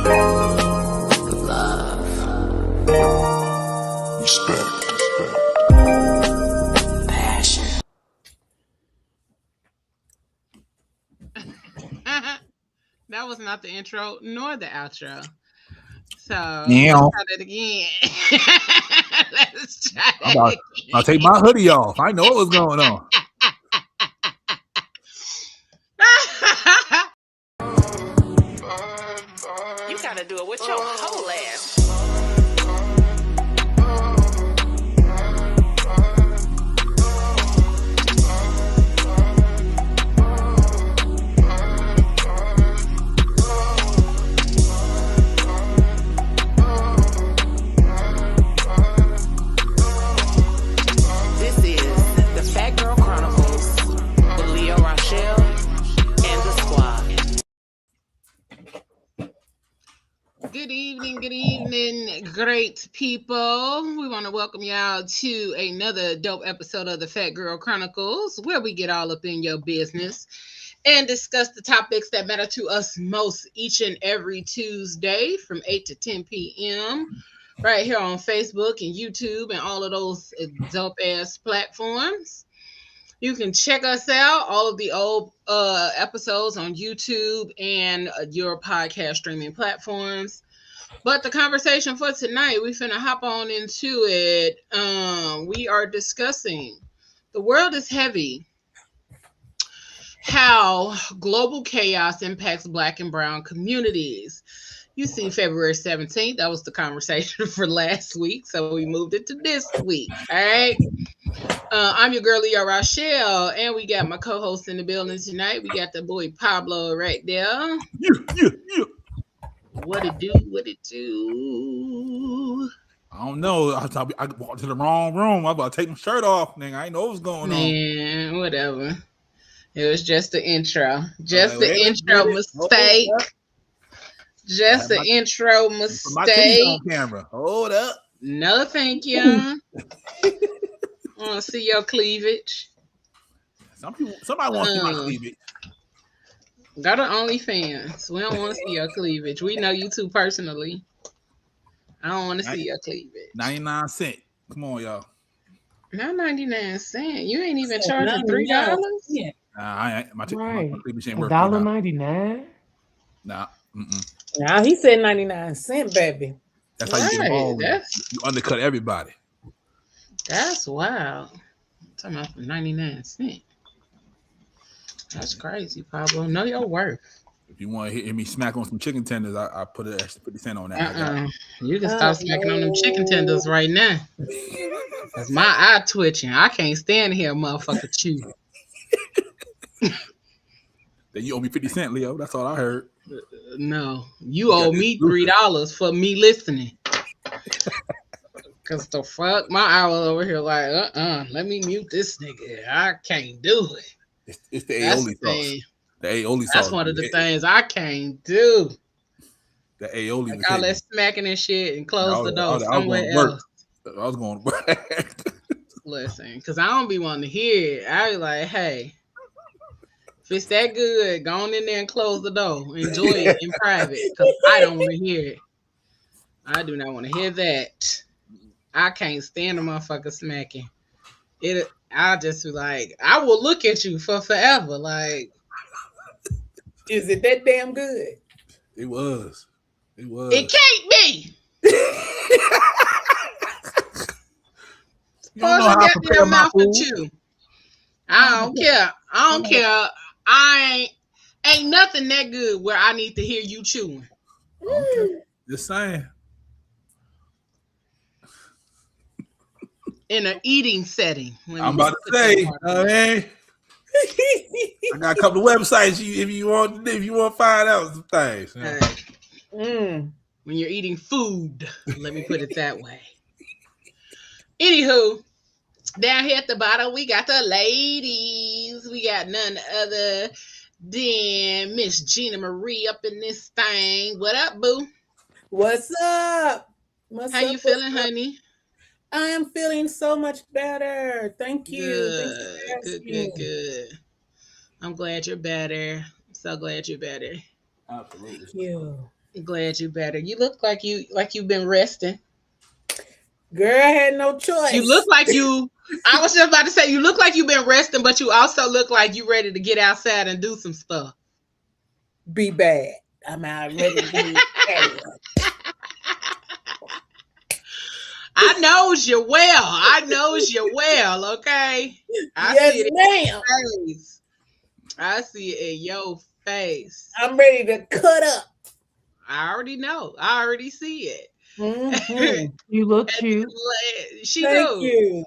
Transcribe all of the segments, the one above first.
love, respect, passion. That was not the intro nor the outro. So Yeah. let's try that again. Let's try that I'll take my hoodie off. I know what's going on. You gotta do it with your whole ass. This is the Fat Girl Chronicles with Leo Rochelle and the squad. Good evening, great people. We want to welcome y'all to another dope episode of the Fat Girl Chronicles, where we get all up in your business and discuss the topics that matter to us most each and every Tuesday from 8 to 10 p.m. right here on Facebook and YouTube and all of those dope ass platforms. You can check us out, all of the old episodes on YouTube and your podcast streaming platforms. But the conversation for tonight, we finna hop on into it. We are discussing the world is heavy, how global chaos impacts Black and brown communities. You see, February 17th, that was the conversation for last week, so we moved it to this week. All right. I'm your girl, Leo Rochelle, and we got my co-host in the building tonight. We got the boy Pablo right there. Yeah. What it do? I don't know. I walked to the wrong room. I'm about to take my shirt off, nigga. I ain't know what's going on. Man, whatever. It was just the intro. Just the intro mistake. Just the intro mistake. My titties on camera. Hold up. No, thank you. I want to see your cleavage. Somebody want to see my cleavage. Go to OnlyFans. We don't want to see your cleavage. We know you two personally. I don't want to see your cleavage. 99 cents. Come on, y'all. Not 99 cents. You ain't even charging $3? Yeah. I ain't. My cleavage ain't worth $1.99. Nah. Now he said 99 cents, baby. That's how you get them You undercut everybody. That's wild. I'm talking about for 99 cents. That's crazy, Pablo. Know your worth. If you want to hear me smack on some chicken tenders, I put an extra 50 cents on that. You can start smacking on them chicken tenders right now. That's my eye twitching. I can't stand here, motherfucker, chew. Then you owe me 50 cents, Leo. That's all I heard. No, you owe me $3 for me listening. Cause the fuck, my eye was over here like, let me mute this nigga. I can't do it. It's the aioli sauce. The aioli sauce. That's one of the things I can't do. The aioli. Like all that smacking and shit and close the door somewhere else. I was going to work. Listen, because I don't be wanting to hear it. I be like, hey, if it's that good, go on in there and close the door. Enjoy it in private. Because I don't want to hear it. I do not want to hear that. I can't stand a motherfucker smacking. I just be like, I will look at you for forever. Like, is it that damn good? It was. It can't be. You don't know how to prepare my food. You. I don't care. I ain't nothing that good where I need to hear you chewing. Okay. Just saying. In an eating setting. I'm about to say, I got a couple of websites if you want to find out some things. When you're eating food, let me put it that way. Anywho, down here at the bottom, we got the ladies. We got none other than Miss Gina Marie up in this thing. What up, boo? What's up? How you feeling, honey? I am feeling so much better. Thank you. Good. I'm glad you're better. I'm so glad you're better. Absolutely. Thank you. Glad you better. You look like you've been resting. Girl, I had no choice. You look like you. I was just about to say you look like you've been resting, but you also look like you ready to get outside and do some stuff. Be bad. I'm out ready to be bad. I knows you well. I knows you well. Okay. I Yes, see it ma'am. in your face. I see it in your face. I'm ready to cut up. I already know. I already see it. Mm-hmm. You look And cute. she Thank do. you.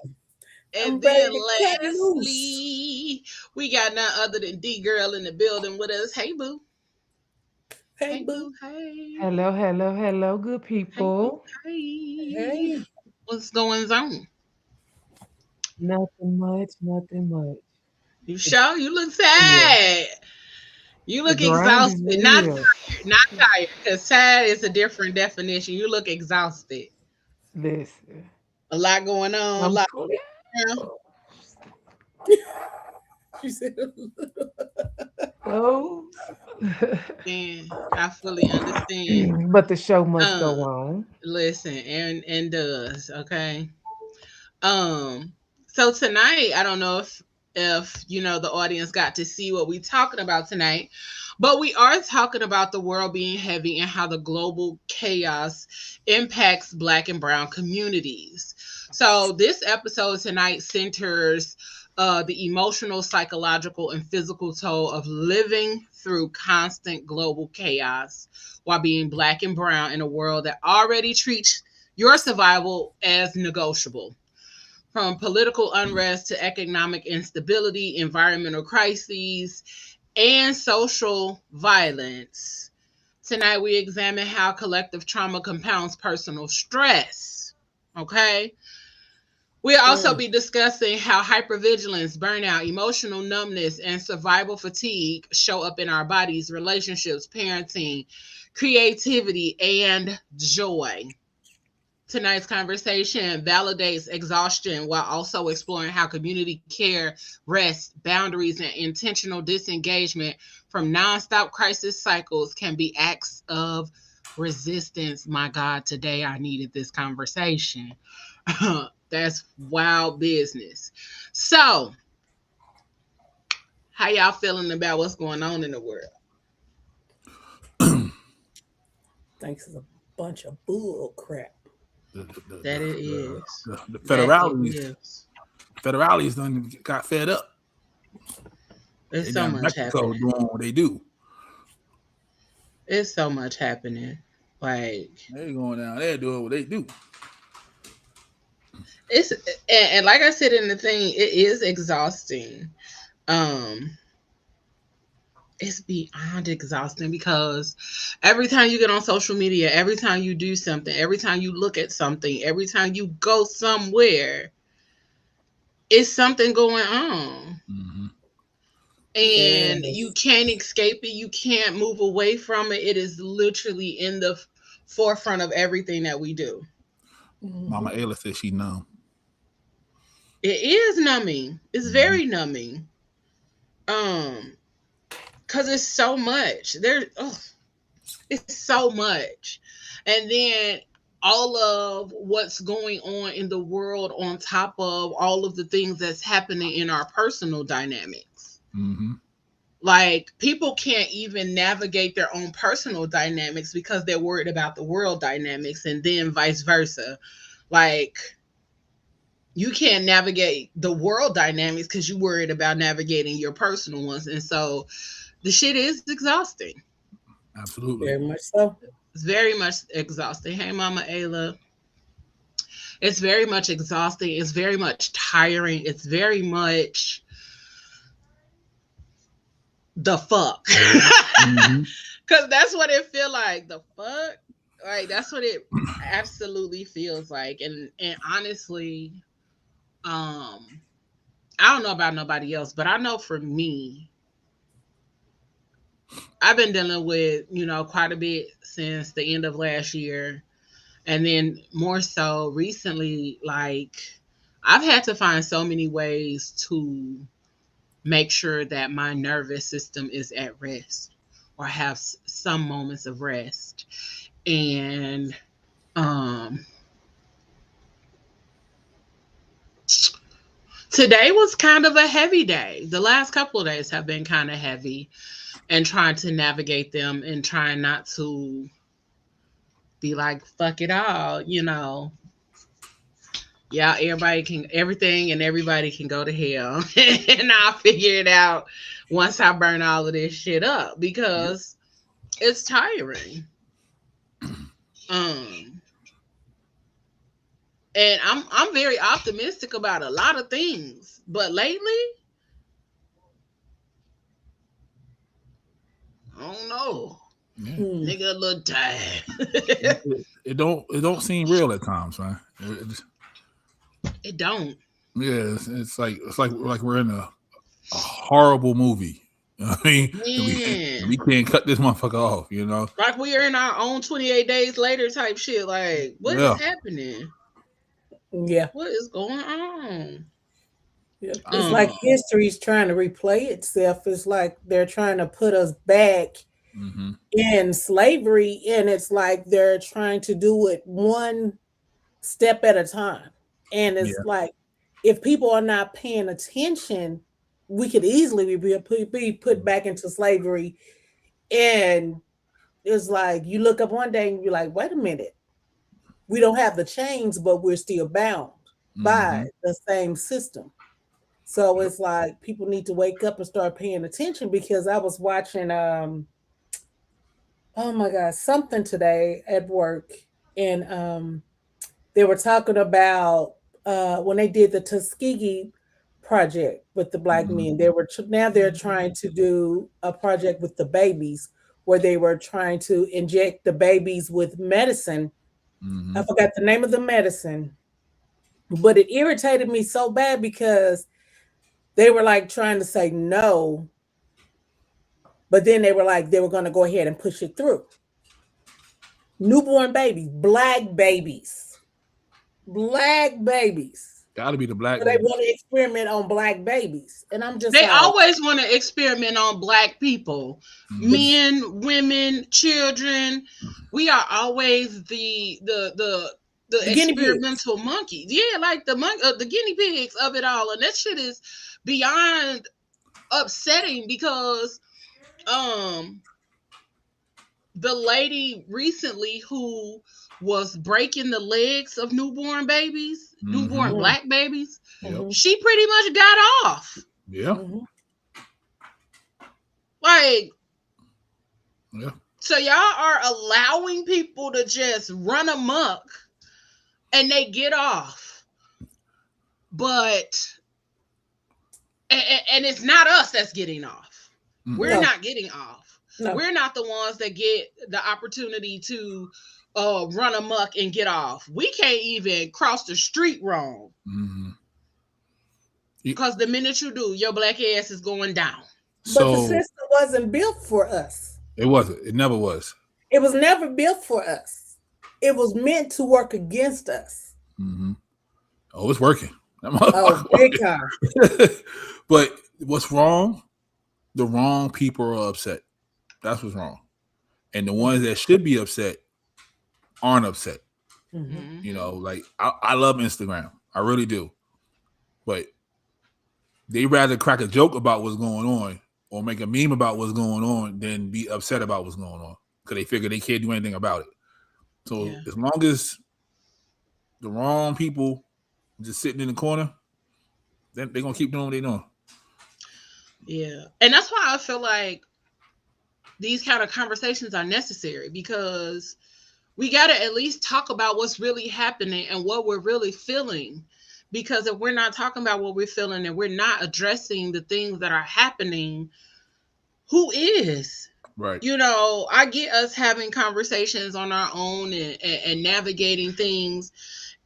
I'm And ready then to cut loose. lastly, we got none other than D Girl in the building with us. Hey boo. Hey, boo. Hey. Hello, hello, hello, good Hey people. Hey. Hey. What's going on? Nothing much, nothing much. You sure? You look Yeah. sad. You The look grind is exhausted. Not real. tired. Not tired. Because sad is a different definition. You look exhausted. Listen, A lot going on. A I'm lot. fully. She said, Oh. And I fully understand. But the show must Um, go on. listen, and does, okay. Um, so tonight, I don't know if you know the audience got to see what we talking about tonight, but we are talking about the world being heavy and how the global chaos impacts Black and Brown communities. So this episode tonight centers the emotional, psychological, and physical toll of living through constant global chaos while being Black and Brown in a world that already treats your survival as negotiable. From political unrest to economic instability, environmental crises, and social violence. Tonight, we examine how collective trauma compounds personal stress. Okay. We'll also be discussing how hypervigilance, burnout, emotional numbness, and survival fatigue show up in our bodies, relationships, parenting, creativity, and joy. Tonight's conversation validates exhaustion while also exploring how community care, rest, boundaries, and intentional disengagement from nonstop crisis cycles can be acts of resistance. My God, today I needed this conversation. That's wild business. So, how y'all feeling about what's going on in the world? thanks is a bunch of bull crap. That it is. The That federales, it is. federales done got fed up. There's They so down in much Mexico happening. doing what they do. It's so much happening. Like They going down there doing what they do. it's and like I said in the thing, it is exhausting. Um, it's beyond exhausting because every time you get on social media, every time you do something, every time you look at something, every time you go somewhere, it's something going on. Mm-hmm. And Yes. you can't escape it. You can't move away from it. It is literally in the forefront of everything that we do. Mama Ayla said she numb. It is numbing. It's very numbing. Cause it's so much. It's so much. And then all of what's going on in the world on top of all of the things that's happening in our personal dynamics. Mm-hmm. Like people can't even navigate their own personal dynamics because they're worried about the world dynamics, and then vice versa. Like you can't navigate the world dynamics because you're worried about navigating your personal ones. And so the shit is exhausting. Absolutely. Very much so. It's very much exhausting. Hey, Mama Ayla. It's very much exhausting. It's very much tiring. It's very much the fuck. Mm-hmm. Because that's what it feel like. The fuck? Like, that's what it absolutely feels like. And honestly, I don't know about nobody else, but I know for me, I've been dealing with, quite a bit since the end of last year. And then more so recently, like, I've had to find so many ways to make sure that my nervous system is at rest. or have some moments of rest. And today was kind of a heavy day. The last couple of days have been kind of heavy, and trying to navigate them and trying not to be like, fuck it all, Yeah, everything and everybody can go to hell. And I'll figure it out once I burn all of this shit up, because it's tiring. And I'm very optimistic about a lot of things, but lately, I don't know. Yeah. Nigga, a little tired. it don't seem real at times, man. It don't. Yeah, it's like we're in a horrible movie. You know what I mean? We can't cut this motherfucker off, Like we are in our own 28 days later type shit. Like, what is happening? Yeah. What is going on? It's like history's trying to replay itself. It's like they're trying to put us back in slavery, and it's like they're trying to do it one step at a time. And it's like, if people are not paying attention, we could easily be put back into slavery. And it's like, you look up one day and you're like, wait a minute, we don't have the chains, but we're still bound by the same system. So it's like people need to wake up and start paying attention, because I was watching oh my God, something today at work, and they were talking about when they did the Tuskegee project with the Black men. They were now they're trying to do a project with the babies, where they were trying to inject the babies with medicine. I forgot the name of the medicine, but it irritated me so bad, because they were like trying to say no, but then they were like, they were going to go ahead and push it through. Newborn babies, black babies. Gotta be the black. So they want to experiment on black babies, and I'm just. They always want to experiment on black people, men, women, children. We are always the experimental monkeys. Yeah, like the guinea pigs of it all, and that shit is beyond upsetting, because the lady recently who was breaking the legs of newborn babies, newborn black babies, she pretty much got off. Yeah. Like, so y'all are allowing people to just run amok and they get off. But, and it's not us that's getting off. We're not getting off. No. We're not the ones that get the opportunity to run amok and get off. We can't even cross the street wrong. Because the minute you do, your black ass is going down. But the system wasn't built for us. It wasn't. It never was. It was never built for us. It was meant to work against us. Oh, it's working. Oh, big time. But what's wrong? The wrong people are upset. That's what's wrong. And the ones that should be upset aren't upset. Like I love Instagram. I really do. But they rather crack a joke about what's going on or make a meme about what's going on than be upset about what's going on, because they figure they can't do anything about it. So as long as the wrong people just sitting in the corner, then they're going to keep doing what they're doing. Yeah. And that's why I feel like these kind of conversations are necessary, because we got to at least talk about what's really happening and what we're really feeling. Because if we're not talking about what we're feeling and we're not addressing the things that are happening, who is? Right. I get us having conversations on our own and navigating things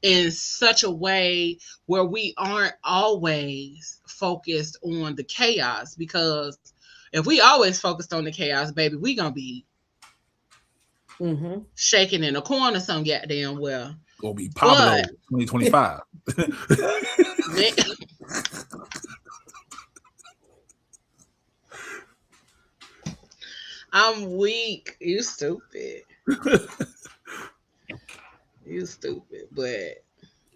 in such a way where we aren't always focused on the chaos. Because if we always focused on the chaos, baby, we gonna be shaking in a corner some goddamn well. Gonna be Pablo 2025. I'm weak. You stupid. You stupid. But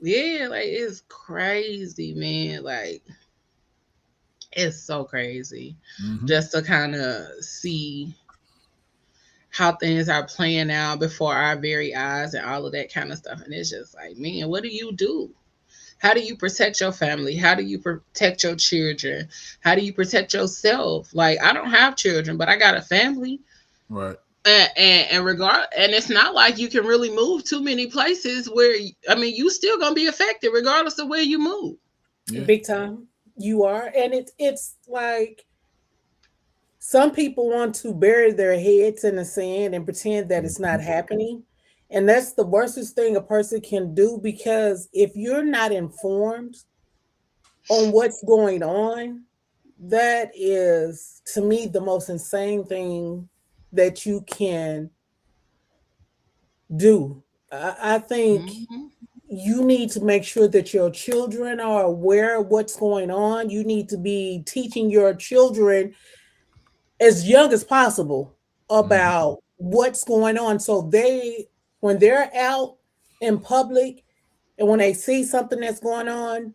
yeah, like it's crazy, man. Like it's so crazy just to kind of see how things are playing out before our very eyes and all of that kind of stuff. And it's just like, man, what do you do? How do you protect your family? How do you protect your children? How do you protect yourself? Like, I don't have children, but I got a family. Right. And it's not like you can really move too many places where, I mean, you still gonna be affected regardless of where you move. Yeah. Big time. You are. And it's like some people want to bury their heads in the sand and pretend that it's not happening. And that's the worstest thing a person can do, because if you're not informed on what's going on, that is, to me, the most insane thing that you can do. I think you need to make sure that your children are aware of what's going on. You need to be teaching your children as young as possible about what's going on, so they, when they're out in public and when they see something that's going on,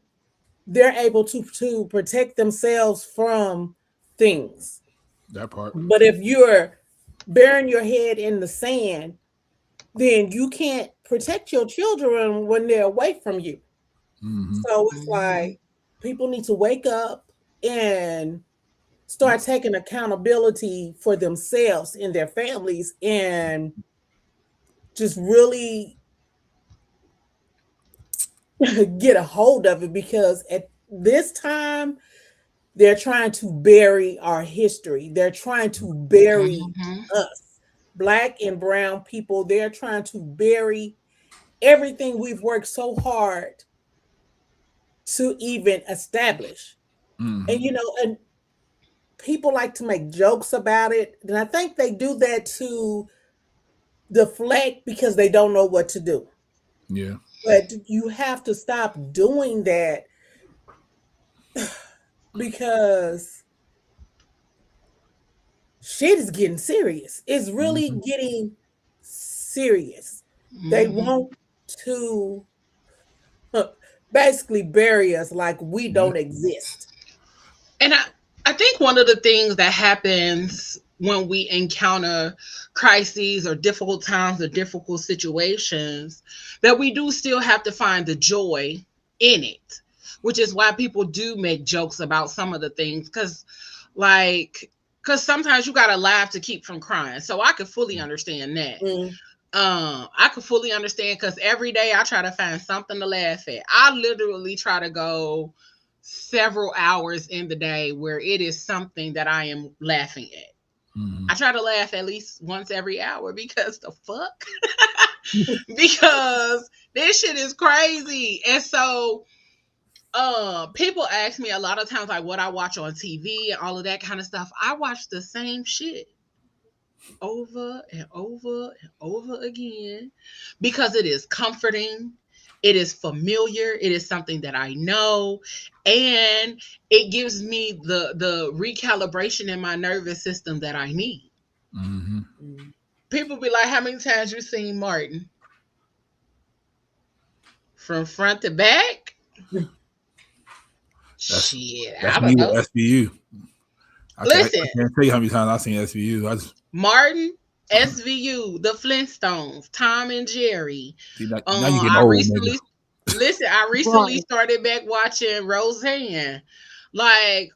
they're able to protect themselves from things. That part. But if you're burying your head in the sand, then you can't protect your children when they're away from you. So it's like people need to wake up and start taking accountability for themselves and their families, and just really get a hold of it, because at this time they're trying to bury our history. They're trying to bury us, Black and brown people. They're trying to bury everything we've worked so hard to even establish. And and people like to make jokes about it, and I think they do that to deflect because they don't know what to do. Yeah. But you have to stop doing that, because shit is getting serious. It's really getting serious. They want to basically bury us like we don't exist. And I think one of the things that happens when we encounter crises or difficult times or difficult situations, that we do still have to find the joy in it, which is why people do make jokes about some of the things. Because sometimes you got to laugh to keep from crying. So I could fully understand that. I could fully understand, because every day I try to find something to laugh at. I literally try to go several hours in the day where it is something that I am laughing at. I try to laugh at least once every hour, because the fuck? Because this shit is crazy. And so people ask me a lot of times, like, what I watch on TV and all of that kind of stuff. I watch the same shit over and over and over again, because it is comforting, it is familiar, it is something that I know, and it gives me the recalibration in my nervous system that I need. People be like, how many times you seen Martin? From front to back? Shit, That's I me don't know. with SVU. Listen, I can't tell you how many times I've seen SVU. Martin, SVU, the Flintstones, Tom and Jerry. Now you getting old, nigga. I recently started back watching Roseanne. Like,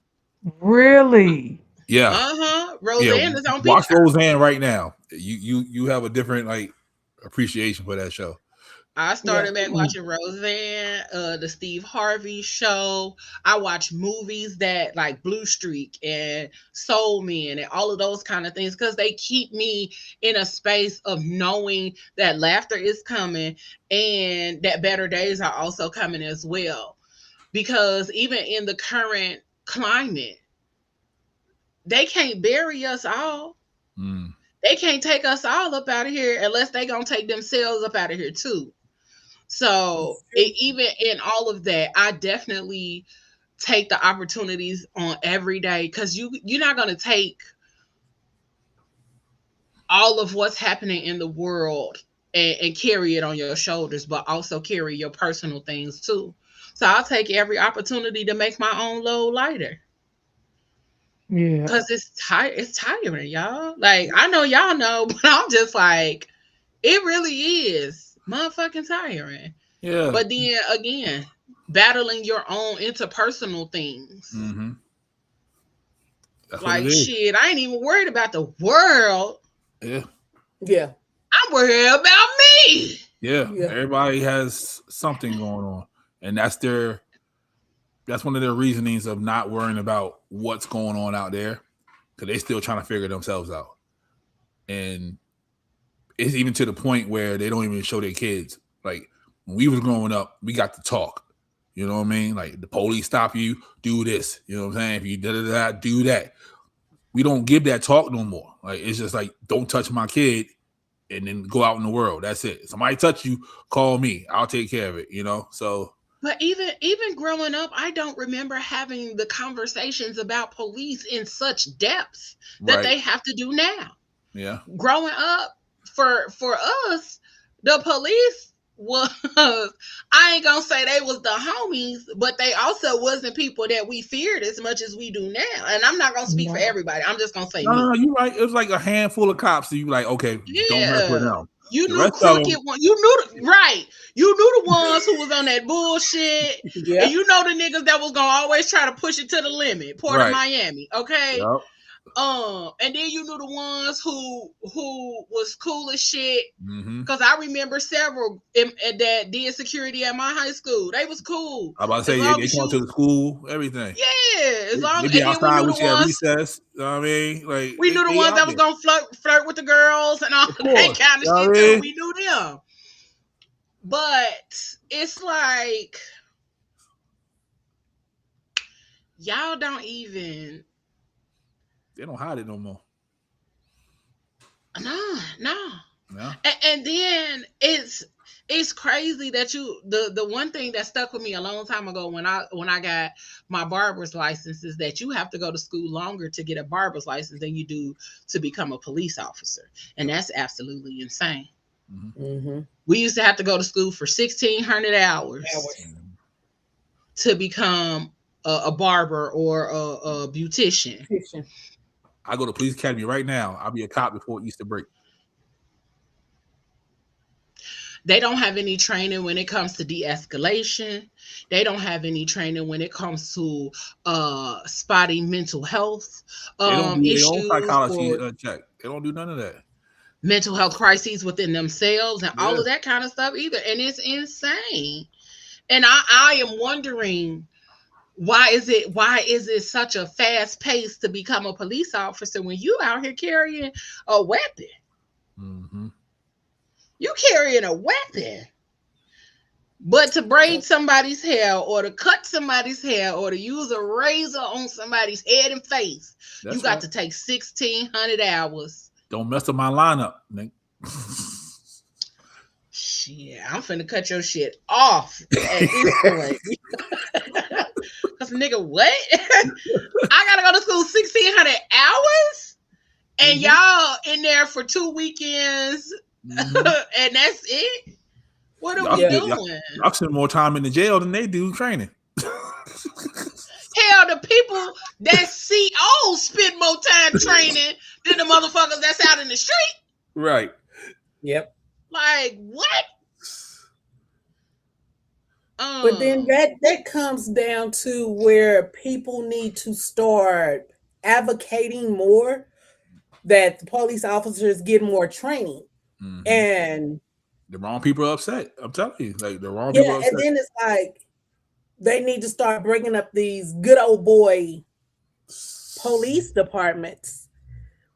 really? Yeah. Roseanne is on Peacock. Watch Roseanne right now. You have a different appreciation for that show. I started back watching Roseanne, the Steve Harvey show. I watch movies that like Blue Streak and Soul Men and all of those kind of things, because they keep me in a space of knowing that laughter is coming and that better days are also coming as well. Because even in the current climate, they can't bury us all. They can't take us all up out of here unless they gonna take themselves up out of here too. So even in all of that, I definitely take the opportunities on every day, because you're not going to take all of what's happening in the world and carry it on your shoulders, but also carry your personal things too. So I'll take every opportunity to make my own load lighter. Yeah. Because it's tiring, y'all. Like, I know y'all know, but I'm just like, it really is motherfucking tiring. Yeah. But then again, battling your own interpersonal things. Mm-hmm. That's what Like, it is. shit, I ain't even worried about the world. Yeah. Yeah. I'm worried about me. Yeah. Yeah. Everybody has something going on. And that's one of their reasonings of not worrying about what's going on out there, because they still trying to figure themselves out. And it's even to the point where they don't even show their kids. Like, when we was growing up, we got to talk. You know what I mean? Like, the police stop you, do this. You know what I'm saying? If you da-da-da, do that. We don't give that talk no more. Like, it's just like, don't touch my kid and then go out in the world. That's it. Somebody touch you, call me. I'll take care of it, you know? So. But even growing up, I don't remember having the conversations about police in such depths that they have to do now. Yeah. Growing up, for us, the police was, I ain't gonna say they was the homies, but they also wasn't people that we feared as much as we do now. And I'm not gonna speak for everybody. I'm just gonna say no, you're right. It was like a handful of cops that you like, okay, don't mess with them. You knew crooked one. You knew You knew the ones who was on that bullshit. Yeah. And you know the niggas that was gonna always try to push it to the limit. Port of Miami, okay? Yep. And then you knew the ones who was cool as shit. Because I remember several that did security at my high school. They was cool. I'm about to say they come to the school, everything. Yeah, as long as they be outside with you at recess. You know what I mean? Like, we knew the ones that was gonna flirt with the girls and all that kind of shit. We knew them. But it's like, y'all don't even. They don't hide it no more. No. And then it's crazy that the one thing that stuck with me a long time ago when I got my barber's license is that you have to go to school longer to get a barber's license than you do to become a police officer, and that's absolutely insane. Mm-hmm. We used to have to go to school for 1,600 hours to become a barber or a beautician. I go to police academy right now. I'll be a cop before Easter break. They don't have any training when it comes to de-escalation. They don't have any training when it comes to spotting mental health issues. They don't psychology check. They don't do none of that. Mental health crises within themselves and all of that kind of stuff either. And it's insane. And I am wondering, why is it such a fast pace to become a police officer when you out here carrying a weapon? Mm-hmm. You carrying a weapon. But to braid somebody's hair or to cut somebody's hair or to use a razor on somebody's head and face, you got to take 1,600 hours. Don't mess up my lineup, Nick. Shit, I'm finna cut your shit off at this point. Cause nigga, what? I gotta go to school 1,600 hours, and y'all in there for 2 weekends, and that's it. What are we doing? Y'all spend more time in the jail than they do training. Hell, the people that COs spend more time training than the motherfuckers that's out in the street. Right. Yep. Like, what? But then that comes down to where people need to start advocating more that the police officers get more training. Mm-hmm. And the wrong people are upset. I'm telling you, like the wrong people are upset. And then it's like they need to start bringing up these good old boy police departments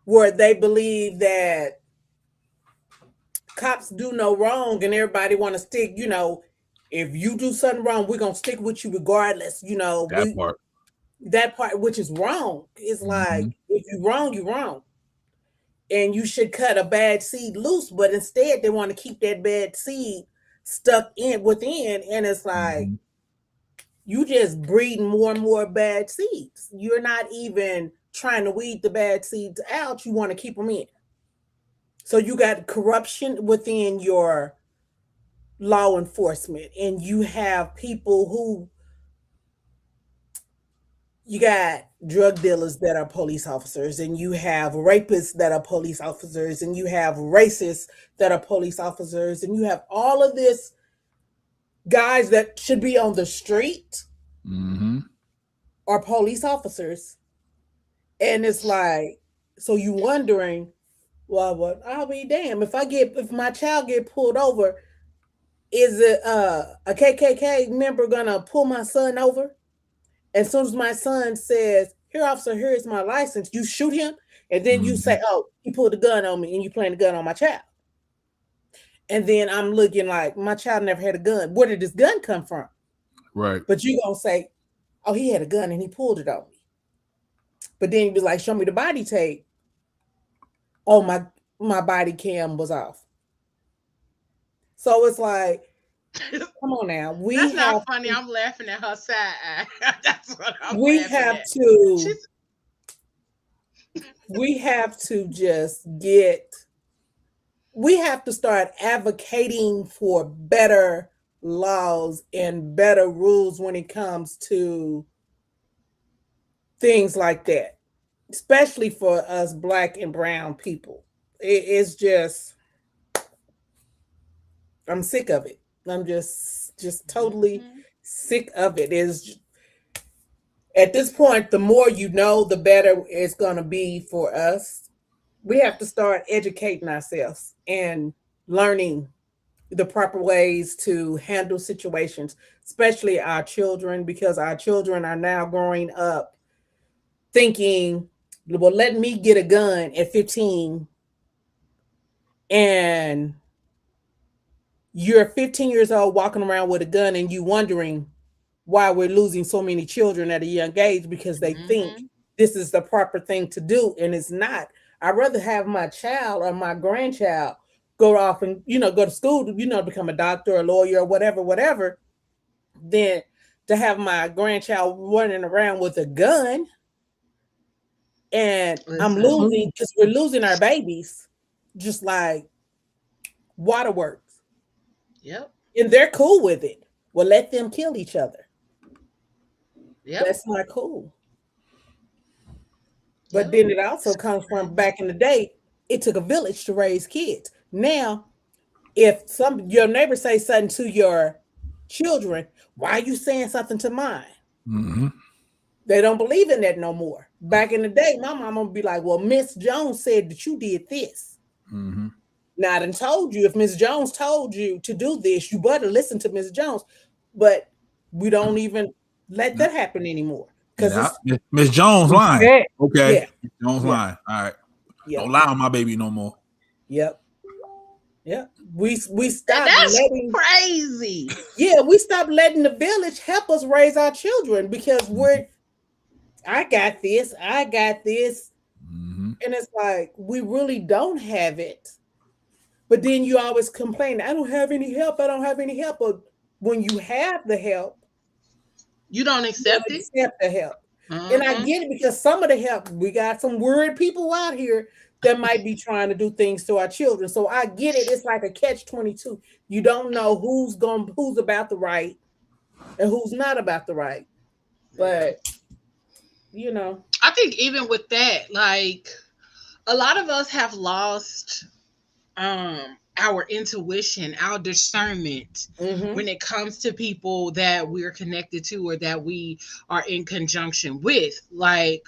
where they believe that cops do no wrong and everybody want to stick, if you do something wrong, we're going to stick with you regardless, that part, which is wrong. It's like, if you're wrong, you're wrong. And you should cut a bad seed loose, but instead they want to keep that bad seed stuck within. And it's like, you just breeding more and more bad seeds. You're not even trying to weed the bad seeds out. You want to keep them in. So you got corruption within your law enforcement, and you have people who, you got drug dealers that are police officers, and you have rapists that are police officers, and you have racists that are police officers, and you have all of this guys that should be on the street are police officers. And it's like, so you wondering, well, I'll be damned if my child get pulled over, is it a KKK member gonna pull my son over? As soon as my son says, "Here, officer, here is my license," you shoot him, and then you say, "Oh, he pulled a gun on me," and you plant a gun on my child. And then I'm looking like, my child never had a gun. Where did this gun come from? Right. But you gonna say, "Oh, he had a gun and he pulled it on me." But then you be like, "Show me the body tape." Oh, my body cam was off. So it's like, come on now. That's not funny. I'm laughing at her side eye. That's what I'm we laughing have at. to we have to just we have to start advocating for better laws and better rules when it comes to things like that, especially for us Black and brown people. It's just, I'm sick of it. I'm just totally sick of it. Is at this point, the more you know, the better it's going to be for us. We have to start educating ourselves and learning the proper ways to handle situations, especially our children, because our children are now growing up thinking, well, let me get a gun at 15, and you're 15 years old walking around with a gun, and you wondering why we're losing so many children at a young age, because they think this is the proper thing to do, and it's not. I'd rather have my child or my grandchild go off and, go to school to, become a doctor, a lawyer, or whatever, than to have my grandchild running around with a gun. And I'm losing, because we're losing our babies, just like waterworks. Yep. And they're cool with it. Well, let them kill each other. Yep. That's not cool. But then it also comes from back in the day, it took a village to raise kids. Now, if your neighbor say something to your children, why are you saying something to mine? They don't believe in that no more. Back in the day, my mama would be like, well, Miss Jones said that you did this. Now, I done told you, if Miss Jones told you to do this, you better listen to Miss Jones. But we don't even let that happen anymore. Because Miss Jones lying. Okay. Yeah. Miss Jones lying. All right. Yep. Don't lie on my baby no more. Yep. We stopped. That's crazy. Yeah, we stopped letting the village help us raise our children, because I got this. And it's like, we really don't have it. But then you always complain, I don't have any help. But when you have the help, you don't accept it. Accept the help. And I get it, because some of the help, we got some worried people out here that might be trying to do things to our children. So I get it. It's like a catch-22. You don't know who's about the right and who's not about the right. But I think even with that, like, a lot of us have lost our intuition, our discernment when it comes to people that we're connected to or that we are in conjunction with. Like,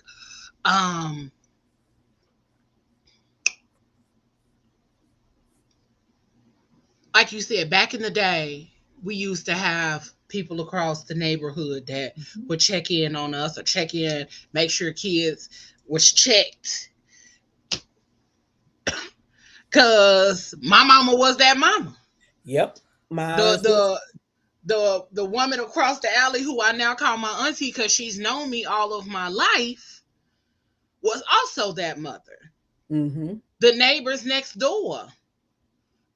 like you said, back in the day, we used to have people across the neighborhood that would check in on us, or check in, make sure kids was checked. Cause my mama was that mama. Yep. The woman across the alley, who I now call my auntie because she's known me all of my life, was also that mother. The neighbors next door,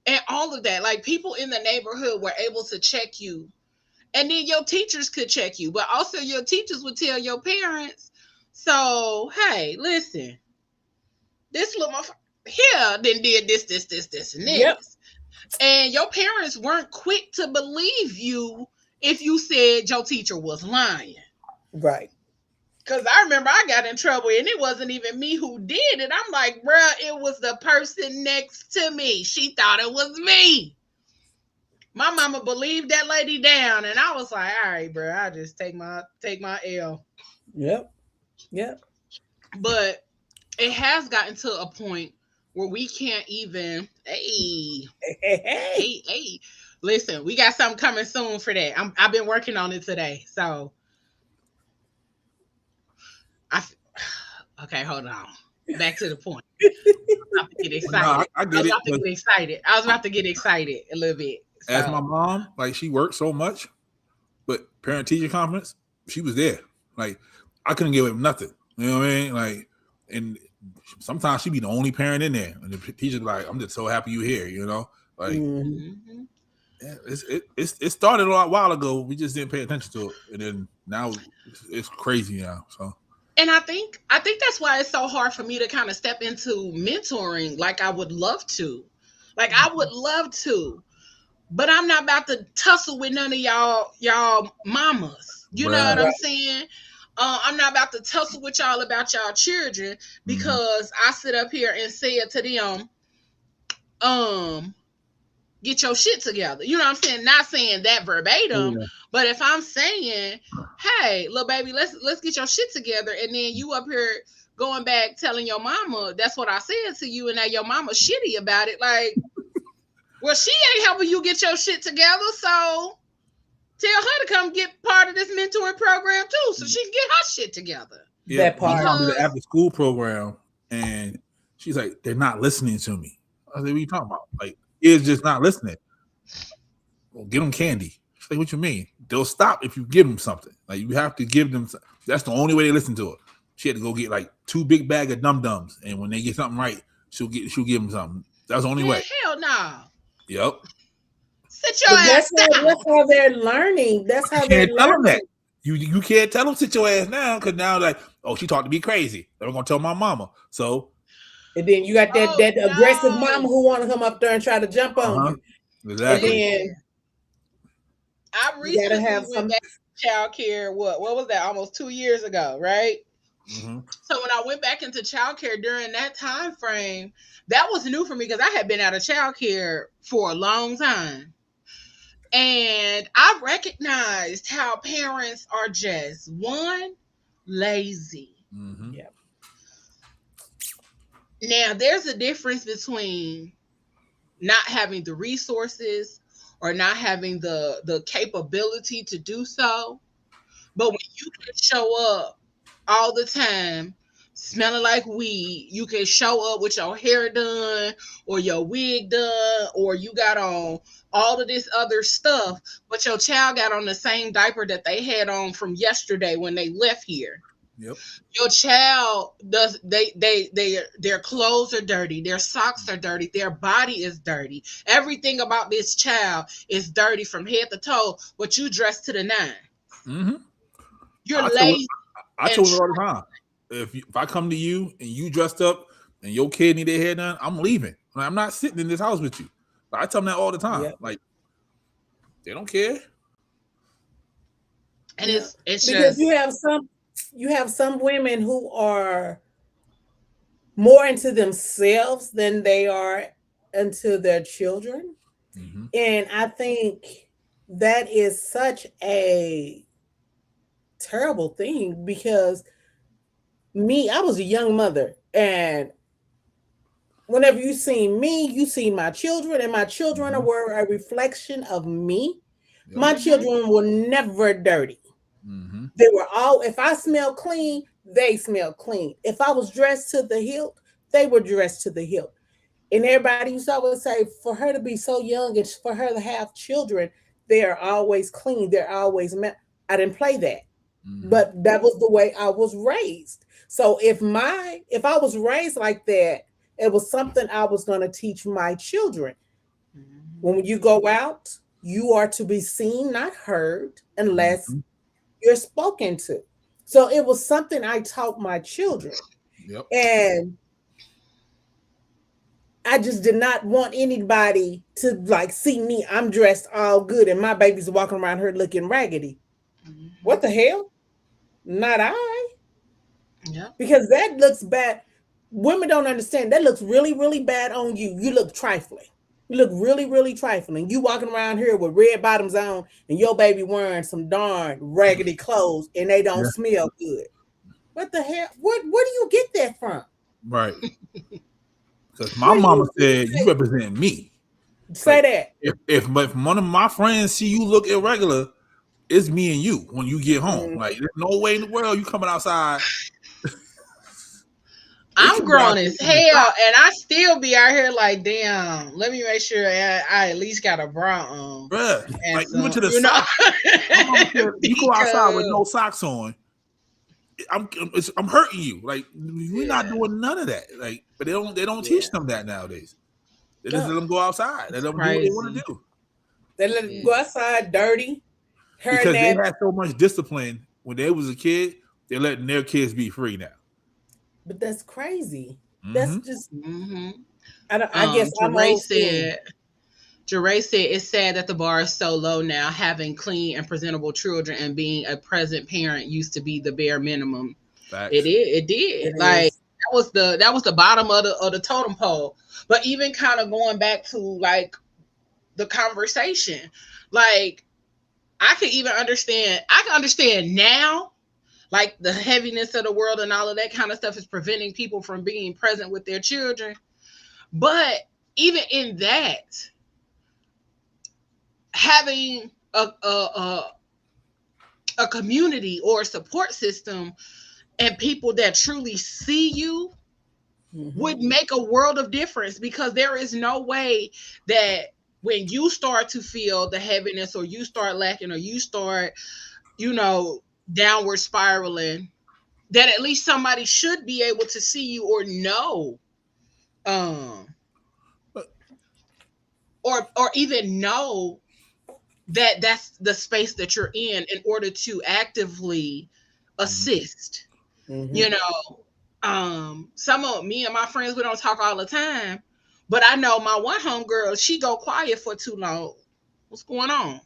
and all of that. Like, people in the neighborhood were able to check you, and then your teachers could check you, but also your teachers would tell your parents. So, hey, listen, this little here then did this, and this. Yep. And your parents weren't quick to believe you if you said your teacher was lying. Right. Because I remember I got in trouble and it wasn't even me who did it. I'm like, bruh, it was the person next to me. She thought it was me. My mama believed that lady down, and I was like, all right, bruh, I just take my L. Yep. But it has gotten to a point where we can't even, hey. Listen, we got something coming soon for that. I've been working on it today, so. Okay, hold on. Back to the point. I was about to get excited. I get it. I was about to get excited a little bit. So. As my mom, like she worked so much, but parent-teacher conference, she was there. Like I couldn't give him nothing. You know what I mean? Like, and sometimes she'd be the only parent in there, and the teacher's like, "I'm just so happy you're here." You know, like yeah, it started a while ago. We just didn't pay attention to it, and then now it's crazy now. So. And I think that's why it's so hard for me to kind of step into mentoring like I would love to. Like I would love to, but I'm not about to tussle with none of y'all mamas. You know what I'm saying? I'm not about to tussle with y'all about y'all children because I sit up here and say it to them, get your shit together. You know what I'm saying? Not saying that verbatim, but if I'm saying, hey, little baby, let's get your shit together, and then you up here going back telling your mama that's what I said to you, and now your mama's shitty about it, like, well, she ain't helping you get your shit together, so tell her to come get part of this mentoring program too, so she can get her shit together. Yeah, that part. I did the after school program, and she's like, they're not listening to me. I said, what are you talking about? Like, it's just not listening. Well, give them candy. She's like, what you mean? They'll stop if you give them something. Like, you have to give them. That's the only way they listen to it. She had to go get like 2 big bags of num-dums, and when they get something right, she'll give them something. That's the only way. Hell no. Yep. Sit your ass down. That's how they're learning. That's how they're Can't tell them learning. that. You can't tell them sit your ass down because now like, oh, she talked to me crazy. I'm gonna tell my mama. So. And then you got that aggressive mama who want to come up there and try to jump on you. Exactly. And then I recently went back to childcare. What was that? Almost 2 years ago, right? Mm-hmm. So when I went back into childcare during that time frame, that was new for me because I had been out of childcare for a long time. And I recognized how parents are just, one, lazy. Mm-hmm. Yeah. Now, there's a difference between not having the resources or not having the capability to do so. But when you can show up all the time smelling like weed, you can show up with your hair done or your wig done, or you got on all of this other stuff, but your child got on the same diaper that they had on from yesterday when they left here. Yep. Your child does their clothes are dirty, their socks are dirty, their body is dirty. Everything about this child is dirty from head to toe, but you dress to the nine. Mm-hmm. You're lazy. I tell her all the time. If I come to you and you dressed up and your kid need their hair done, I'm leaving. Like, I'm not sitting in this house with you. Like, I tell them that all the time. Yeah. Like, they don't care. And it's because just you have some women who are more into themselves than they are into their children. Mm-hmm. And I think that is such a terrible thing because I was a young mother, and whenever you see me, you see my children, and my children were a reflection of me. Yep. My children were never dirty. Mm-hmm. They were all, if I smelled clean, they smelled clean. If I was dressed to the hilt, they were dressed to the hilt. And everybody used to always say, for her to be so young and for her to have children, they are always clean. They're always I didn't play that. Mm-hmm. But that was the way I was raised. So if I was raised like that, it was something I was going to teach my children. Mm-hmm. When you go out, you are to be seen, not heard, unless you're spoken to. So it was something I taught my children. Yep. And I just did not want anybody to like see me. I'm dressed all good and my baby's walking around here looking raggedy. Mhm. What the hell? Not I. Yeah. Because that looks bad. Women don't understand. That looks really, really bad on you. You look trifling. You look really, really trifling. You walking around here with red bottoms on and your baby wearing some darn raggedy clothes and they don't smell good. What the hell? Where do you get that from? Right. Because my mama said you represent me. Say like, that. If one of my friends see you look irregular, it's me and you when you get home. Like there's no way in the world you coming outside. I'm grown as hell, and I still be out here like, damn. Let me make sure I at least got a bra on. Bruh, And like some, even to the socks. You go outside with no socks on. I'm hurting you. Like we're not doing none of that. Like, but they don't teach them that nowadays. They just let them go outside. They let them do what they want to do. They let them go outside dirty. Because they had so much discipline when they was a kid, they're letting their kids be free now. But that's crazy. Mm-hmm. That's just. Mm-hmm. I guess Jeray said it's sad that the bar is so low now. Having clean and presentable children and being a present parent used to be the bare minimum. Facts. It did. Like that was the bottom of the totem pole. But even kind of going back to like the conversation, like I can understand now. Like the heaviness of the world and all of that kind of stuff is preventing people from being present with their children. But even in that, having a community or a support system and people that truly see you would make a world of difference, because there is no way that when you start to feel the heaviness or you start lacking or you start, downward spiraling, that at least somebody should be able to see you or know, or even know that that's the space that you're in order to actively assist. Some of me and my friends, we don't talk all the time, but I know my one homegirl, she go quiet for too long. What's going on?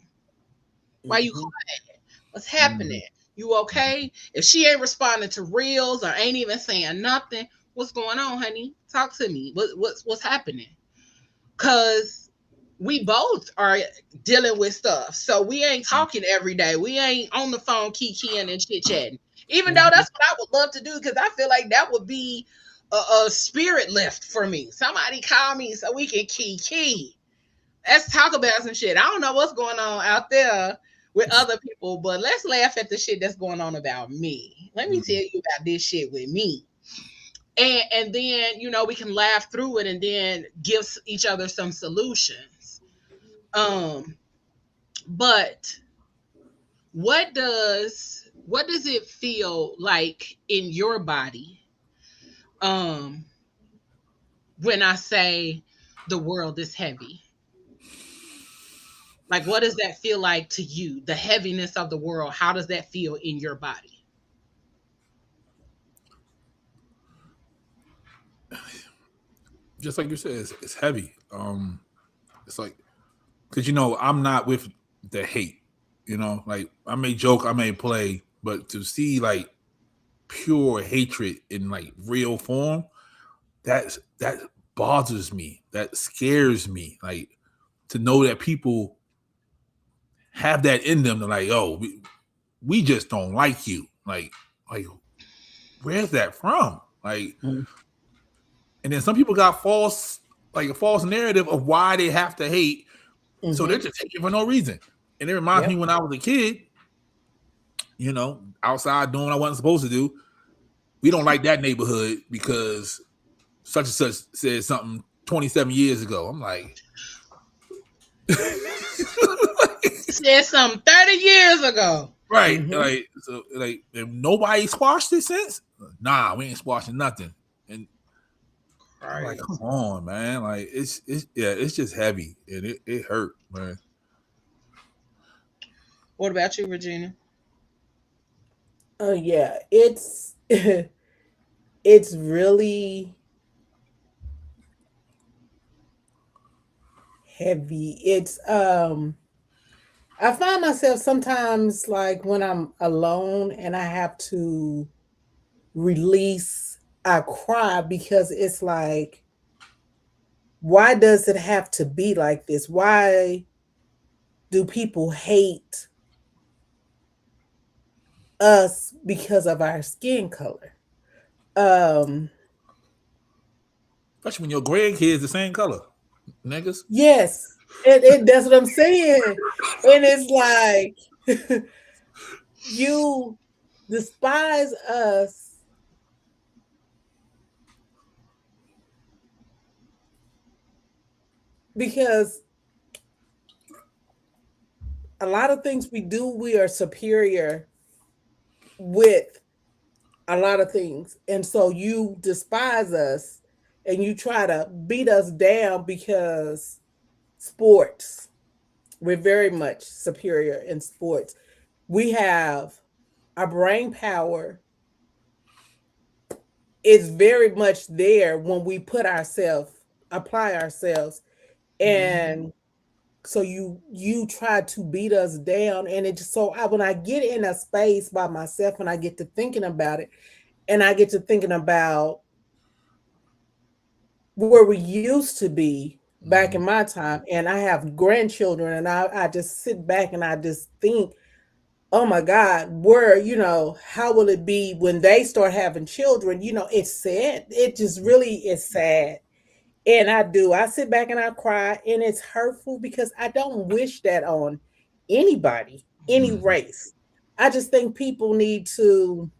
Why you quiet? What's happening? You okay? If she ain't responding to reels or ain't even saying nothing, what's going on, honey? Talk to me. What's happening? Because we both are dealing with stuff. So we ain't talking every day. We ain't on the phone kikiing and chit-chatting. Even though that's what I would love to do, because I feel like that would be a spirit lift for me. Somebody call me so we can kiki. Let's talk about some shit. I don't know what's going on out there with other people, but let's laugh at the shit that's going on about me. Let me tell you about this shit with me. And then, we can laugh through it and then give each other some solutions. But what does it feel like in your body when I say the world is heavy? Like, what does that feel like to you? The heaviness of the world, how does that feel in your body? Just like you said, it's heavy. It's like, because I'm not with the hate. Like I may joke, I may play, but to see like pure hatred in like real form, that bothers me. That scares me. Like to know that people have that in them. They're like, oh, we just don't like you. Like where's that from? Like, and then some people got a false narrative of why they have to hate. So they're just hating for no reason. And it reminds me when I was a kid, outside doing what I wasn't supposed to do. We don't like that neighborhood because such and such said something 27 years ago. I'm like, said something 30 years ago. Right. And nobody squashed it since? Nah, we ain't squashing nothing. And I'm like, come on, man. Like it's just heavy and it hurt, man. What about you, Regina? Oh yeah, it's it's really heavy. It's I find myself sometimes like when I'm alone and I have to release, I cry because it's like, why does it have to be like this? Why do people hate us because of our skin color? Especially when your grandkids the same color, niggas. Yes, that's what I'm saying. And it's like you despise us because a lot of things we do, we are superior with a lot of things. And so you despise us and you try to beat us down because sports, we're very much superior in sports. We have our brain power is very much there when we apply ourselves. And so you try to beat us down, and it just so when I get in a space by myself and I get to thinking about it, and I get to thinking about where we used to be back in my time, and I have grandchildren, and I just sit back and I just think, oh my God, how will it be when they start having children? It's sad. It just really is sad. And I sit back and I cry, and it's hurtful because I don't wish that on anybody, any race. I just think people need to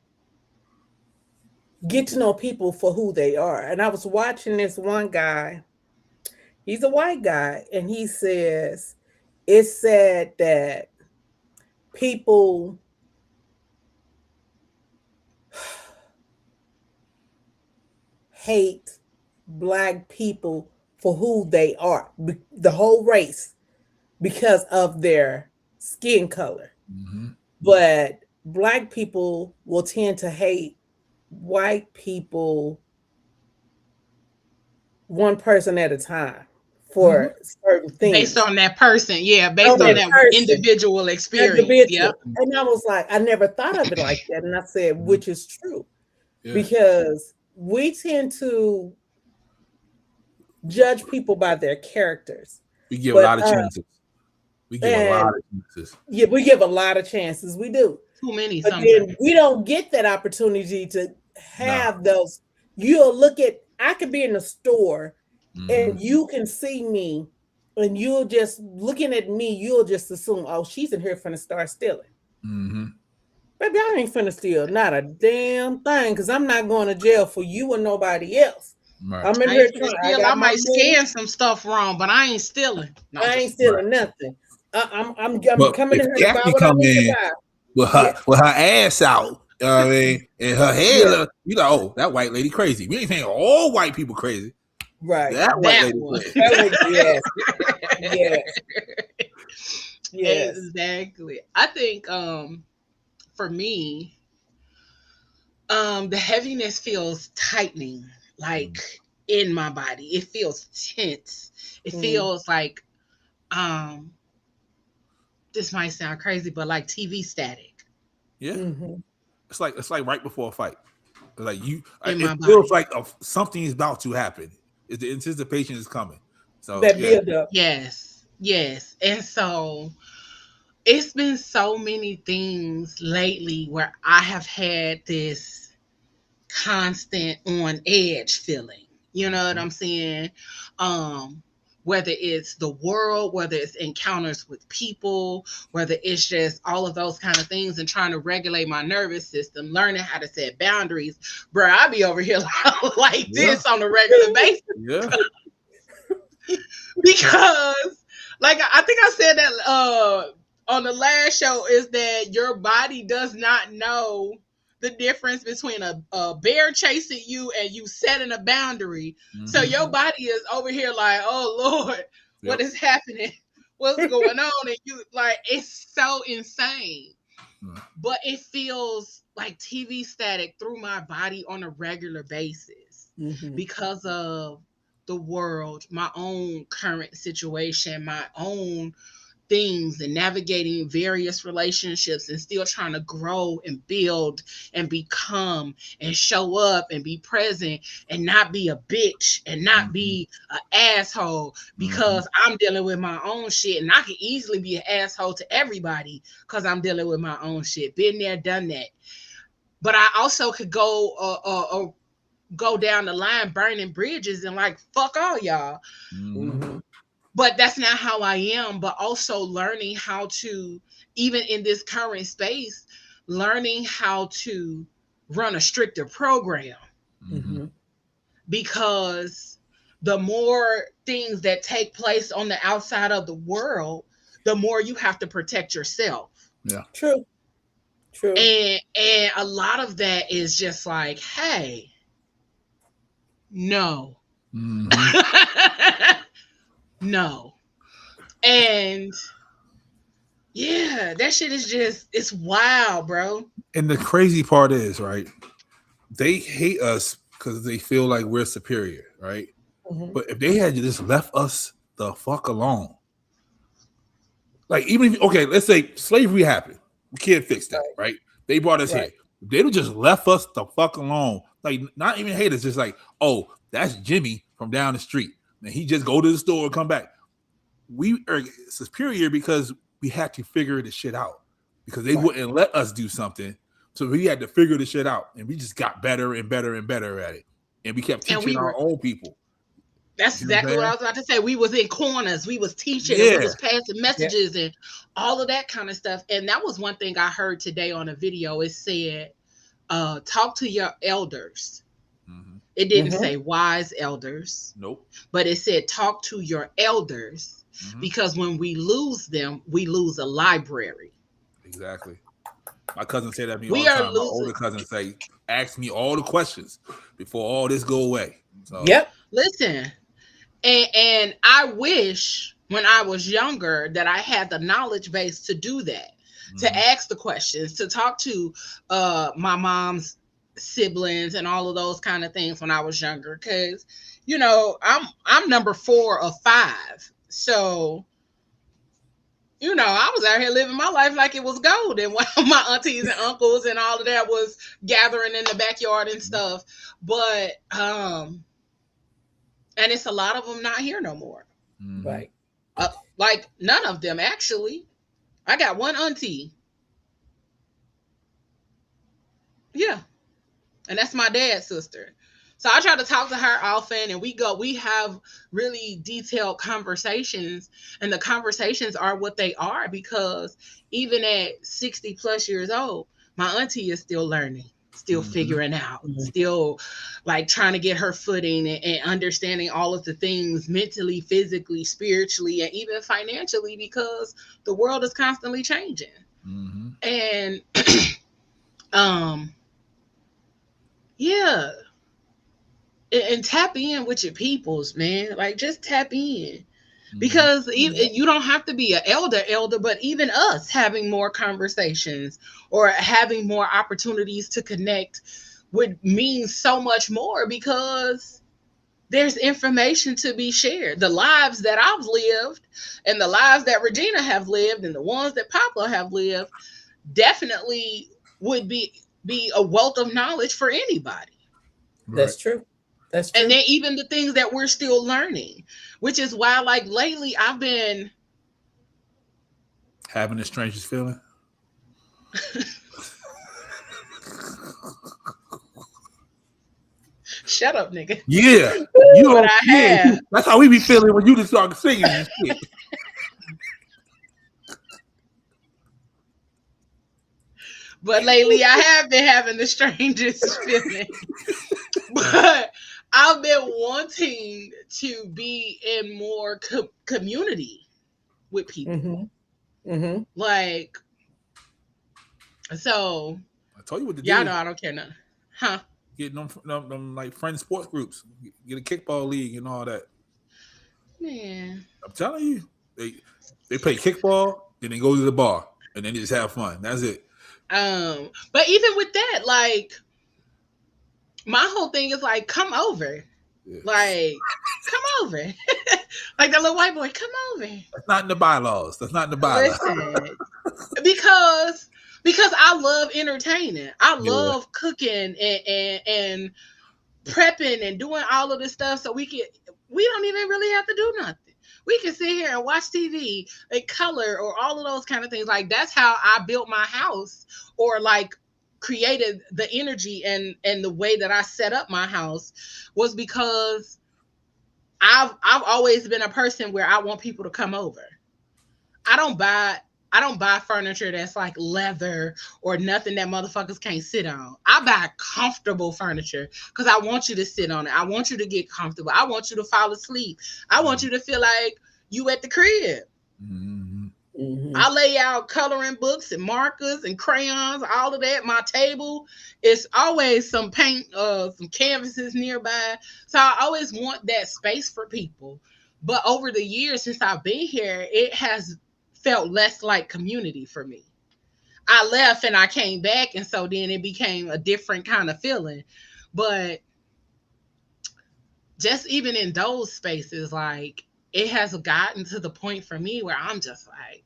get to know people for who they are. And I was watching this one guy, he's a white guy, and he says, it's sad that people hate Black people for who they are, the whole race, because of their skin color. But Black people will tend to hate white people one person at a time for certain things. Based on that person. Yeah, based on that individual experience. Yep. And I was like, I never thought of it like that. And I said, which is true. Yeah. Because we tend to judge people by their characters. We give a lot of chances. Yeah, we give a lot of chances. We do. Too many. But then we don't get that opportunity to have those. You'll look at, I could be in the store and you can see me and you'll just, looking at me, you'll just assume, oh, she's in here finna start stealing. Baby, I ain't finna steal not a damn thing, because I'm not going to jail for you or nobody else. Right. I'm in here trying. I might scan some stuff wrong, but I ain't stealing. No, I ain't stealing nothing. I'm coming in here to buy what I need to buy. With her ass out, I mean, and her head, oh, that white lady crazy. We ain't saying all white people crazy. Right. That white lady crazy. Yes. Exactly. I think for me, the heaviness feels tightening, like in my body. It feels tense. It feels like this might sound crazy, but like TV static. Yeah. It's like right before a fight. Like it feels like something is about to happen. The anticipation is coming. So that build up. Yes. And so it's been so many things lately where I have had this constant on edge feeling. You know what I'm saying? Whether it's the world, whether it's encounters with people, whether it's just all of those kind of things, and trying to regulate my nervous system, learning how to set boundaries. Bro, I be over here like this on a regular basis. Yeah. Because, like, I think I said that on the last show, is that your body does not know the difference between a bear chasing you and you setting a boundary. So your body is over here like, oh Lord, what is happening? What's going on? And you like, it's so insane. But it feels like TV static through my body on a regular basis because of the world, my own current situation, my own things, and navigating various relationships, and still trying to grow and build and become and show up and be present and not be a bitch and not be an asshole, because I'm dealing with my own shit, and I can easily be an asshole to everybody because I'm dealing with my own shit. Been there, done that. But I also could go down the line burning bridges and like, fuck all y'all. But that's not how I am. But also learning how to, even in this current space, learning how to run a stricter program. Because the more things that take place on the outside of the world, the more you have to protect yourself. Yeah. True. And a lot of that is just like, hey, no. No. And yeah, that shit is just, it's wild, bro. And the crazy part is, right, they hate us because they feel like we're superior, right? But if they had just left us the fuck alone, like, even if, okay, let's say slavery happened, we can't fix that, right? They brought us here. If they'd have just left us the fuck alone, like, not even hate us, just like, oh, that's Jimmy from down the street, and he just go to the store and come back. We are superior because we had to figure this shit out, because they wouldn't let us do something. So we had to figure this shit out, and we just got better and better and better at it. And we kept teaching our own people. That's exactly what I was about to say. We was in corners, we was teaching, we was passing messages and all of that kind of stuff. And that was one thing I heard today on a video. It said, talk to your elders. It didn't say wise elders. Nope. But it said talk to your elders, because when we lose them, we lose a library. Exactly. My cousin said that to me all the time. My older cousin say, ask me all the questions before all this go away. So. Listen, and I wish when I was younger that I had the knowledge base to do that, to ask the questions, to talk to my mom's siblings and all of those kind of things when I was younger, because I'm number 4 of 5, so I was out here living my life like it was gold, and my aunties and uncles and all of that was gathering in the backyard and stuff. But and it's a lot of them not here no more, right? Like none of them actually. I got one auntie, and that's my dad's sister. So I try to talk to her often, and we have really detailed conversations, and the conversations are what they are, because even at 60 plus years old, my auntie is still learning, still figuring out, still like trying to get her footing and understanding all of the things mentally, physically, spiritually, and even financially, because the world is constantly changing. And and tap in with your peoples, man. Like, just tap in, because you don't have to be an elder, but even us having more conversations or having more opportunities to connect would mean so much more, because there's information to be shared. The lives that I've lived and the lives that Regina have lived and the ones that Papa have lived definitely would be a wealth of knowledge for anybody. That's true. That's true. And then even the things that we're still learning, which is why, like, lately I've been having the strangest feeling. Shut up, nigga. Yeah. That's how we be feeling when you just start singing and shit. But lately I have been having the strangest feeling. But I've been wanting to be in more community with people. Like, so I told you what to do. Y'all know I don't care nothing. Huh? Get them like friend sports groups. Get a kickball league and all that. Man. I'm telling you. They play kickball, then they go to the bar, and then they just have fun. That's it. But even with that, like, my whole thing is like, come over. Like, come over. Like that little white boy, come over. That's not in the bylaws. That's not in the bylaws. Listen, because I love entertaining. I love cooking and prepping and doing all of this stuff so we don't even really have to do nothing. We can sit here and watch TV and color or all of those kind of things. Like that's how I built my house or like created the energy and the way that I set up my house was because I've always been a person where I want people to come over. I don't buy furniture that's like leather or nothing that motherfuckers can't sit on. I buy comfortable furniture because I want you to sit on it. I want you to get comfortable. I want you to fall asleep. I want you to feel like you at the crib. Mm-hmm. Mm-hmm. I lay out coloring books and markers and crayons, all of that. My table is always some paint, some canvases nearby. So I always want that space for people. But over the years since I've been here, it has felt less like community for me. I left and I came back, and so then it became a different kind of feeling. But just even in those spaces, like it has gotten to the point for me where I'm just like,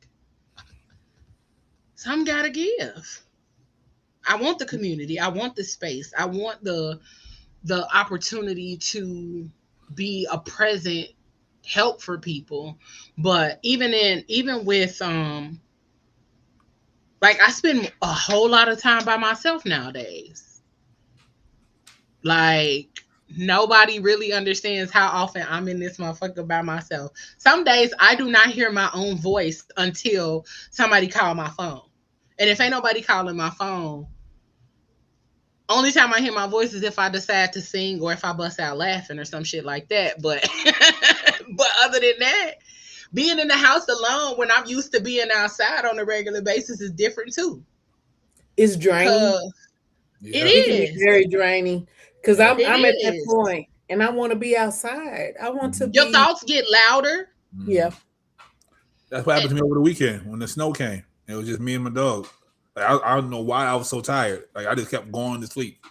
some gotta give. I want the community. I want the space. I want the opportunity to be a present help for people. But even with like I spend a whole lot of time by myself nowadays. Like nobody really understands how often I'm in this motherfucker by myself. Some days I do not hear my own voice until somebody call my phone. And if ain't nobody calling my phone, only time I hear my voice is if I decide to sing or if I bust out laughing or some shit like that. But but other than that, being in the house alone when I'm used to being outside on a regular basis is different too. It's draining. It It can is be very draining because I'm at that is. point and I want to be outside. I want to Your be. thoughts get louder. Yeah. That's what happened to me over the weekend when the snow came. It was just me and my dog. Like, I don't know why I was so tired. Like I just kept going to sleep.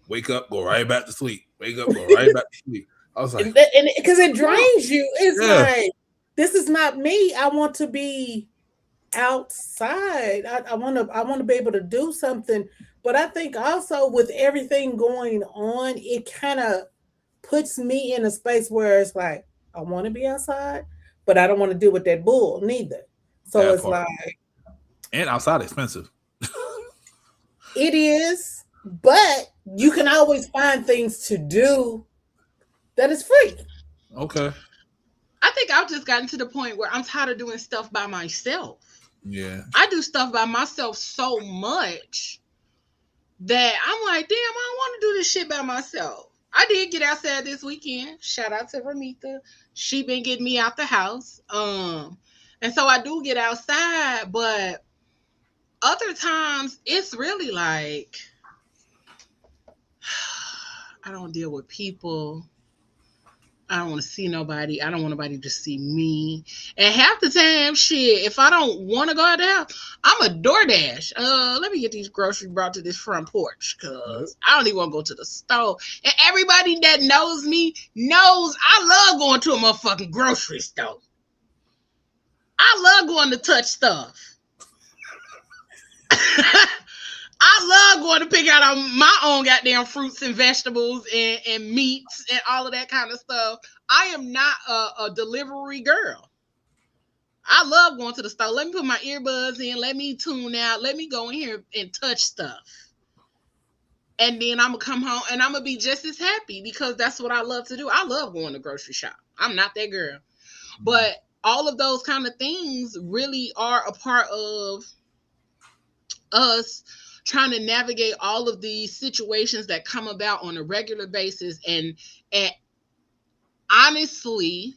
Wake up, go right back to sleep. Wake up, go right back to sleep. I was like, and because it drains you. It's like, this is not me. I want to be outside. I want to be able to do something. But I think also with everything going on, it kind of puts me in a space where it's like, I want to be outside, but I don't want to deal with that bull neither. So that it's part. like, and outside expensive. it is, but you can always find things to do that is free. Okay. I think I've just gotten to the point where I'm tired of doing stuff by myself. Yeah. I do stuff by myself so much that I'm like, damn, I don't want to do this shit by myself. I did get outside this weekend. Shout out to Ramita. She been getting me out the house. And so I do get outside, but other times it's really like I don't deal with people. I don't want to see nobody. I don't want nobody to see me. And half the time, shit, if I don't want to go out the house, I'm a DoorDash. Let me get these groceries brought to this front porch because I don't even want to go to the store. And everybody that knows me knows I love going to a motherfucking grocery store. I love going to touch stuff. I love going to pick out my own goddamn fruits and vegetables and meats and all of that kind of stuff. I am not a delivery girl. I love going to the store. Let me put my earbuds in. Let me tune out. Let me go in here and touch stuff. And then I'm going to come home and I'm going to be just as happy because that's what I love to do. I love going to grocery shop. I'm not that girl. But all of those kind of things really are a part of us trying to navigate all of these situations that come about on a regular basis and honestly,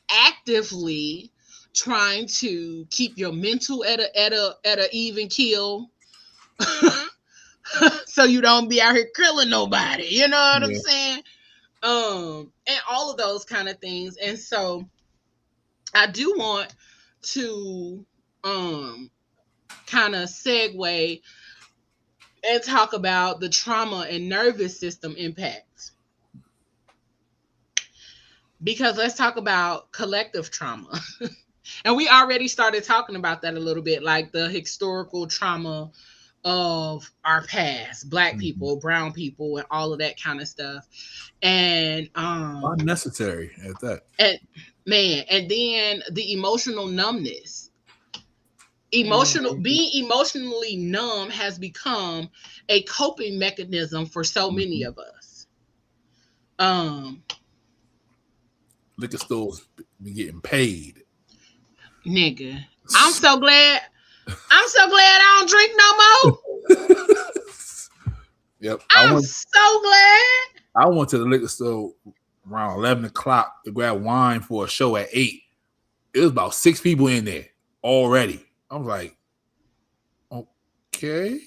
actively trying to keep your mental at a even keel so you don't be out here killing nobody. You know what I'm saying? And all of those kind of things. And so I do want to kind of segue and talk about the trauma and nervous system impacts. Because let's talk about collective trauma. And we already started talking about that a little bit, like the historical trauma of our past, Black people, brown people, and all of that kind of stuff. And unnecessary at that. And then the emotional numbness. Being emotionally numb has become a coping mechanism for so many of us. Liquor stores be getting paid. Nigga, I'm so glad I don't drink no more. Yep. I'm so glad. I went to the liquor store around 11 o'clock to grab wine for a show at 8. It was about 6 people in there already. I was like, okay.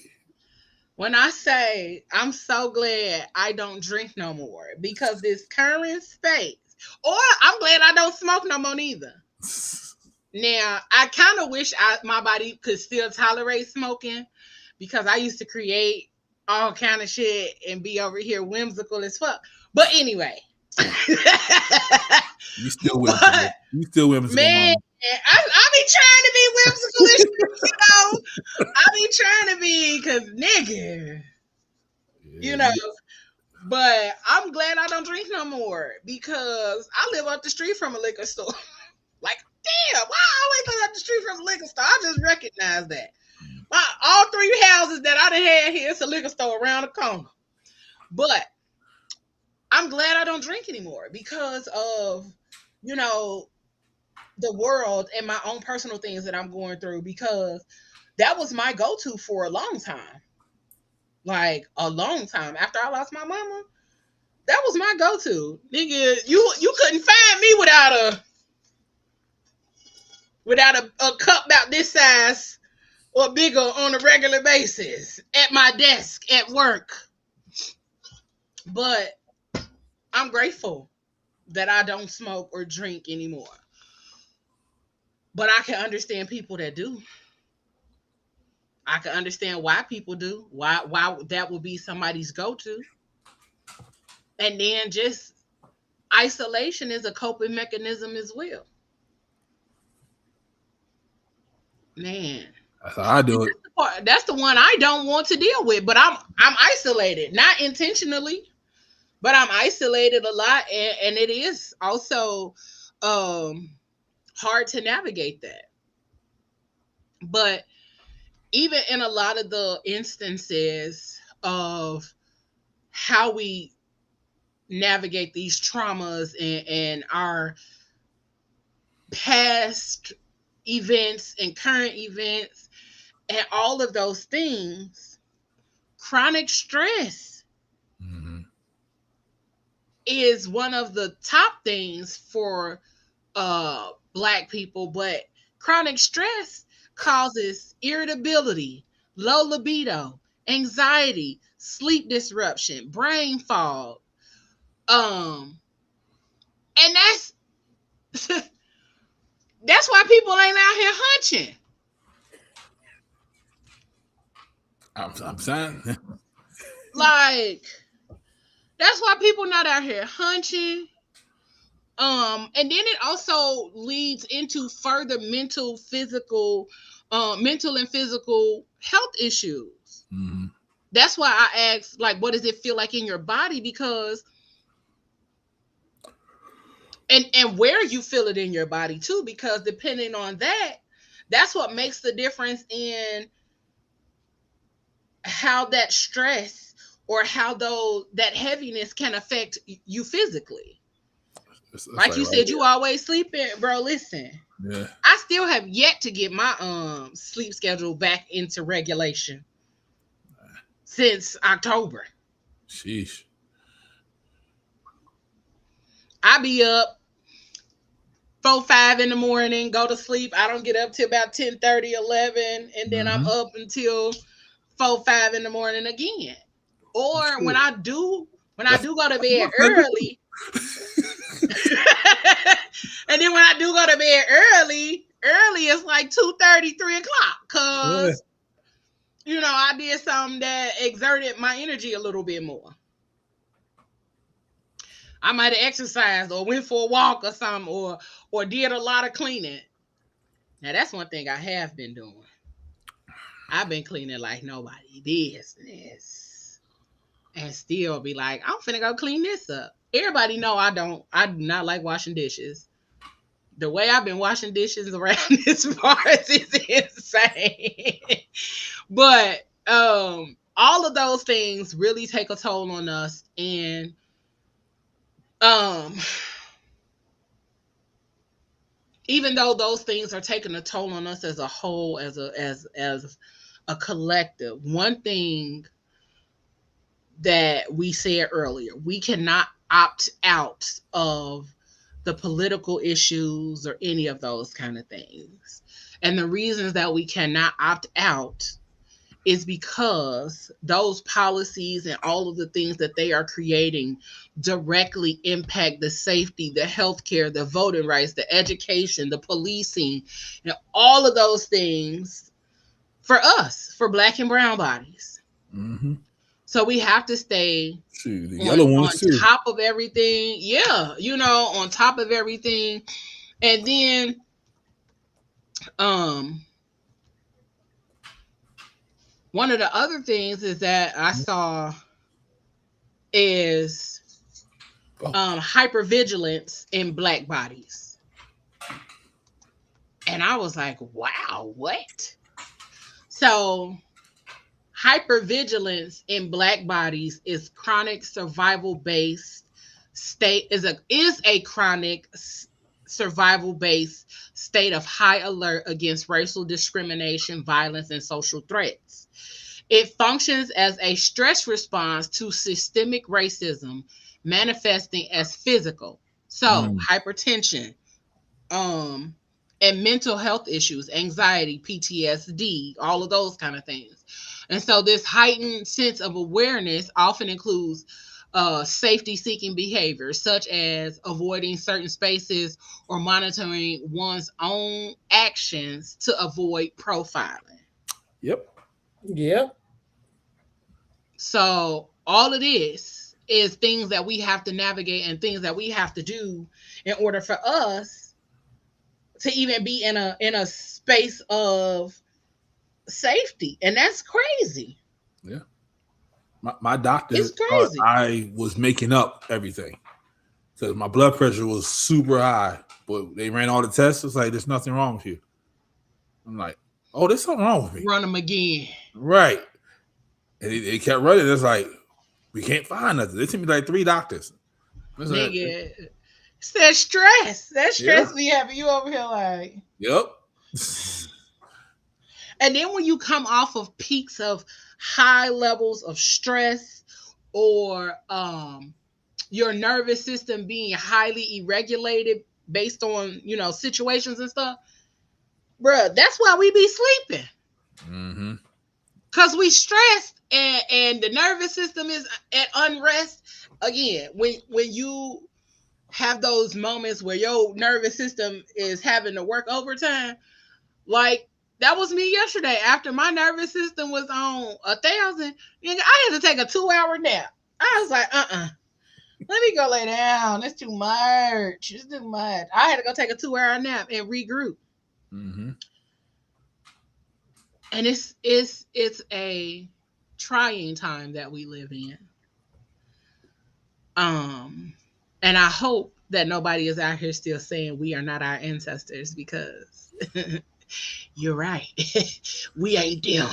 When I say I'm so glad I don't drink no more, because this current space, or I'm glad I don't smoke no more neither. Now, I kind of wish my body could still tolerate smoking, because I used to create all kind of shit and be over here whimsical as fuck. But anyway. You still whimsical. You still whimsical, man. Mama. I be trying to be whimsical and shit, you know. I be trying to be, because nigga, you know. But I'm glad I don't drink no more, because I live up the street from a liquor store. Like, damn, why I always live up the street from a liquor store? I just recognize that. All 3 houses that I done had here, it's a liquor store around the corner. But I'm glad I don't drink anymore, because of, you know, the world and my own personal things that I'm going through, because that was my go-to for a long time. Like, a long time. After I lost my mama, that was my go-to. Nigga, you couldn't find me without a cup about this size or bigger on a regular basis at my desk at work. But I'm grateful that I don't smoke or drink anymore. But I can understand people that do. I can understand why people do. Why that would be somebody's go-to. And then just isolation is a coping mechanism as well. Man. That's how I do it. That's the one I don't want to deal with. But I'm isolated. Not intentionally, but I'm isolated a lot. And it is also hard to navigate that. But even in a lot of the instances of how we navigate these traumas and our past events and current events and all of those things, chronic stress is one of the top things for Black people. But chronic stress causes irritability, low libido, anxiety, sleep disruption, brain fog. And that's why people ain't out here hunching. I'm saying. Like, that's why people not out here hunching. And then it also leads into further mental and physical health issues. Mm-hmm. That's why I asked, like, what does it feel like in your body? Because and where you feel it in your body too, because depending on that, that's what makes the difference in how that stress or how that heaviness can affect you physically. It's like you said, you always sleeping, bro. Listen, yeah. I still have yet to get my sleep schedule back into regulation since October. Sheesh. I be up 4-5 in the morning, go to sleep. I don't get up till about 10:30, 11, and then I'm up until 4-5 in the morning again. Or when I do go to bed early. And then when I do go to bed early it's like 2:30, 3 o'clock, because I did something that exerted my energy a little bit more. I might have exercised or went for a walk or something, or did a lot of cleaning. Now that's one thing I have been doing. I've been cleaning like nobody business, and still be like, I'm finna go clean this up. Everybody know I do not like washing dishes. The way I've been washing dishes around this part is insane. But all of those things really take a toll on us, and even though those things are taking a toll on us as a whole, as a collective, one thing that we said earlier, we cannot opt out of the political issues or any of those kind of things. And the reasons that we cannot opt out is because those policies and all of the things that they are creating directly impact the safety, the healthcare, the voting rights, the education, the policing, and all of those things for us, for Black and brown bodies. Mm-hmm. So we have to stay the yellow ones too. Top of everything. Yeah, on top of everything. And then one of the other things is that I saw is hypervigilance in Black bodies. And I was like, wow, what? So hypervigilance in Black bodies is chronic survival based state is a chronic survival based state of high alert against racial discrimination, violence, and social threats. It functions as a stress response to systemic racism manifesting as physical. So hypertension, and mental health issues, anxiety, PTSD, all of those kind of things. And so this heightened sense of awareness often includes safety-seeking behaviors, such as avoiding certain spaces or monitoring one's own actions to avoid profiling. Yep. So all of this is things that we have to navigate and things that we have to do in order for us to even be in a space of safety. And that's crazy. Yeah. My doctor thought I was making up everything. So my blood pressure was super high, but they ran all the tests. It's like, there's nothing wrong with you. I'm like, oh, there's something wrong with me. Run them again. Right. And they kept running. It's like, we can't find nothing. They sent me like 3 doctors. Nigga, it's that stress. That stress be having you over here like. Yep. And then when you come off of peaks of high levels of stress or your nervous system being highly irregulated based on, situations and stuff, bruh, that's why we be sleeping. Mm-hmm. Because we stressed and the nervous system is at unrest. Again, when you have those moments where your nervous system is having to work overtime, like that was me yesterday. After my nervous system was on 1,000, I had to take a 2-hour nap. I was like, let me go lay down. That's too much. It's too much. I had to go take a 2-hour nap and regroup. Mm-hmm. And it's a trying time that we live in. And I hope that nobody is out here still saying we are not our ancestors, because you're right. We ain't them.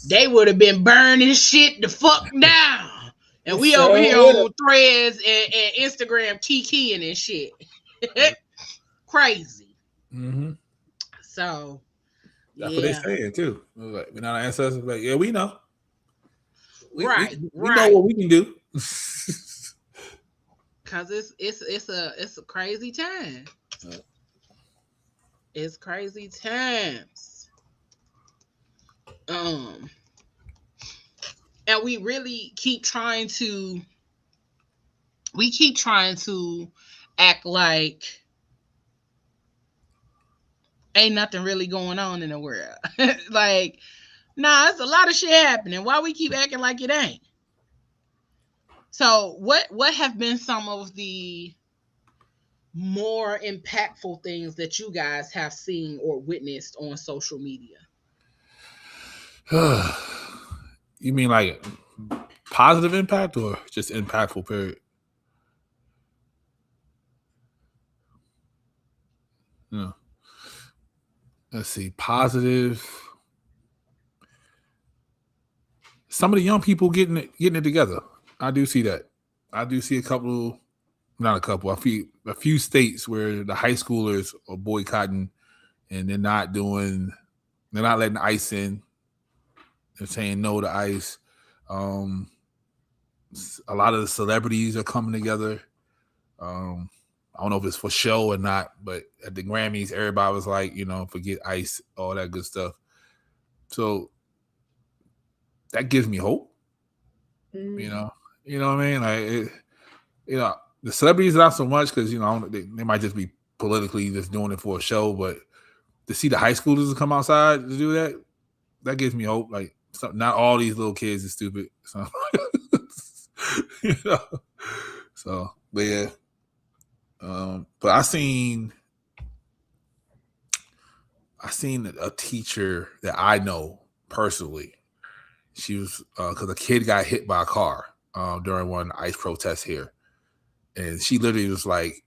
They would have been burning shit the fuck down. And we over here on Threads and Instagram kikiing and shit. Crazy. Mm-hmm. So that's what they're saying too. Like, we're not our ancestors. Like, yeah, we know. We know what we can do. Cause it's a crazy time. It's crazy times. And we really keep trying to act like ain't nothing really going on in the world. Like, nah, it's a lot of shit happening. Why we keep acting like it ain't? So what have been some of the more impactful things that you guys have seen or witnessed on social media? You mean like positive impact or just impactful, period? No. Let's see. Positive. Some of the young people getting it together. I do see that. I do see a few states where the high schoolers are boycotting and they're not letting ICE in. They're saying no to ICE. A lot of the celebrities are coming together. I don't know if it's for show or not, but at the Grammys, everybody was like, forget ICE, all that good stuff. So that gives me hope. You know what I mean? Like, the celebrities not so much because they might just be politically just doing it for a show, but to see the high schoolers come outside to do that gives me hope. Like, not all these little kids are stupid. So, So, but yeah. But I seen a teacher that I know personally. She was because a kid got hit by a car during one of the ICE protests here, and she literally was like,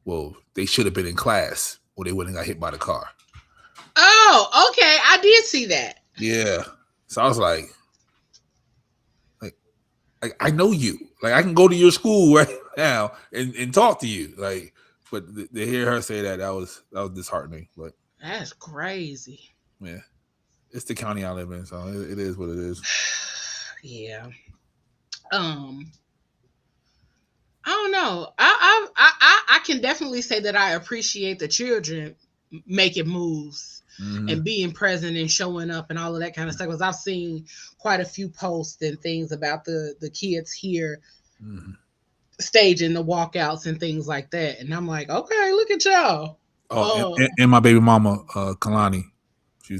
"Well, they should have been in class, or they wouldn't have got hit by the car." Oh, okay, I did see that. Yeah, so I was like, I know you. Like, I can go to your school right now and talk to you. Like, but to hear her say that was disheartening. But that's crazy. Yeah, it's the county I live in, so it is what it is. Yeah. I don't know. I can definitely say that I appreciate the children making moves and being present and showing up and all of that kind of stuff. Because I've seen quite a few posts and things about the kids here staging the walkouts and things like that. And I'm like, okay, look at y'all. And my baby mama, Kalani, she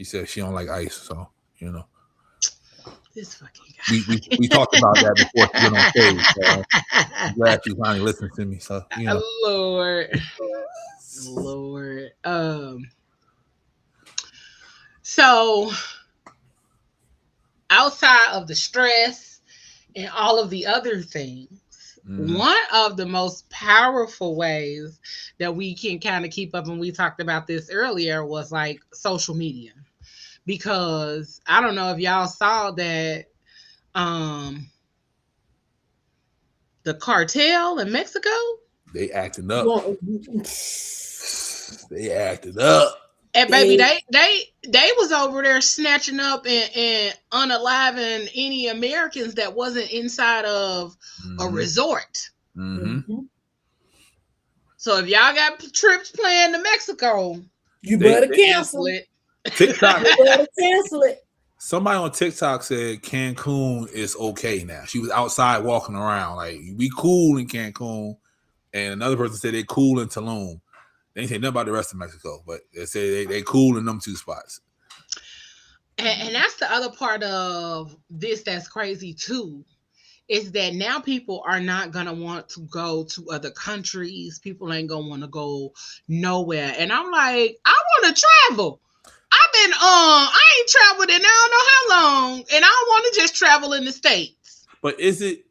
said she don't like ICE, so this fucking guy. We talked about that before she went on stage. So I'm glad she finally listened to me. So Lord. So outside of the stress and all of the other things, one of the most powerful ways that we can kind of keep up, and we talked about this earlier, was like social media. Because I don't know if y'all saw that the cartel in Mexico, they acting up. They acted up. And baby, they was over there snatching up and unaliving any Americans that wasn't inside of a resort. So if y'all got trips planned to Mexico, you better cancel it. TikTok. You better cancel it. Somebody on TikTok said Cancun is okay now. She was outside walking around like, we cool in Cancun, and another person said they cool in Tulum. They ain't say nothing about the rest of Mexico, but they say they cool in them two spots. And that's the other part of this that's crazy too, is that now people are not gonna want to go to other countries. People ain't gonna want to go nowhere. And I'm like, I want to travel. I ain't traveled in I don't know how long, and I don't want to just travel in the States. But is it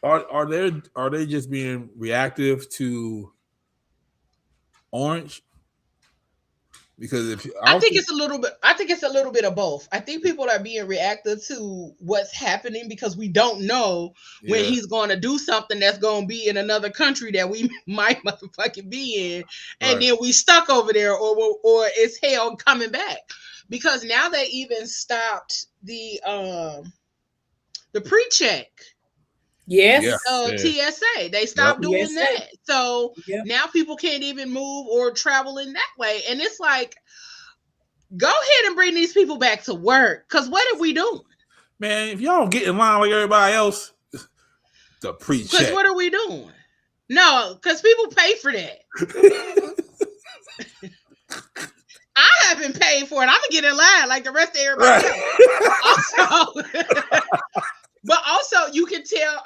are they just being reactive to Orange? Because I think it's a little bit of both. I think people are being reactive to what's happening because we don't know when he's going to do something that's going to be in another country that we might motherfucking be in, and then we stuck over there, or it's hell coming back. Because now they even stopped the pre-check. Yes. TSA. They stopped doing that. So now people can't even move or travel in that way. And it's like, go ahead and bring these people back to work. Because what are we doing? Man, if y'all don't get in line like everybody else, the pre-check. Because what are we doing? No, because people pay for that. I haven't paid for it. I'm going to get in line like the rest of everybody else. Also, but tell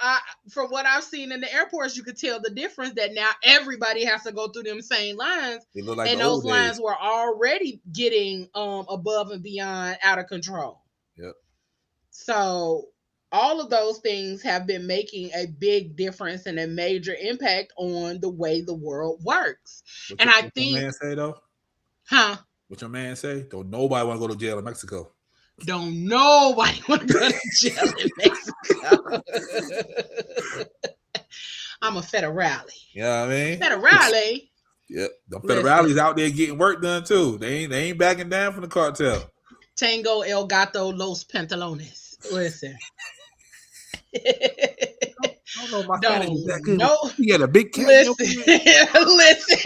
from what I've seen in the airports, you could tell the difference that now everybody has to go through them same lines. They look like and the those old lines days. were already getting above and beyond out of control. Yep. So all of those things have been making a big difference and a major impact on the way the world works. What your man say though? Huh? What your man say? Don't nobody want to go to jail in Mexico. Don't nobody want to go to jail in Mexico. I'm a federale. You know what I mean? Federale. Yep. The federales out there getting work done too. They ain't backing down from the cartel. Tango el gato los pantalones. Listen. I don't know if my Spanish is that good. No, you got a big cat. Listen.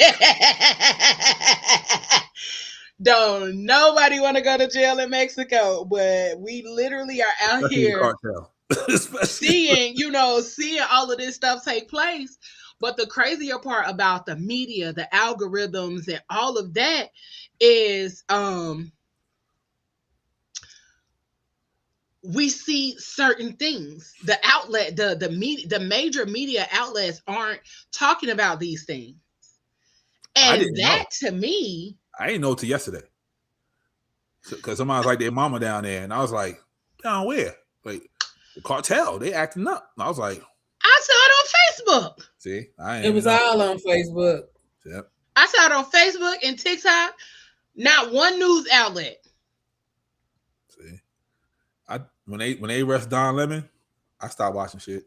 Don't nobody want to go to jail in Mexico, but we literally are out here seeing all of this stuff take place. But the crazier part about the media, the algorithms, and all of that is we see certain things. The outlet, the media, the major media outlets aren't talking about these things. And that to me, I didn't know till yesterday. Because somebody was like their mama down there, and I was like, down where? Like the cartel, they acting up. And I was like, I saw it on Facebook. See, it was all on Facebook. Yep. I saw it on Facebook and TikTok. Not one news outlet. See, when they arrest Don Lemon, I stopped watching shit.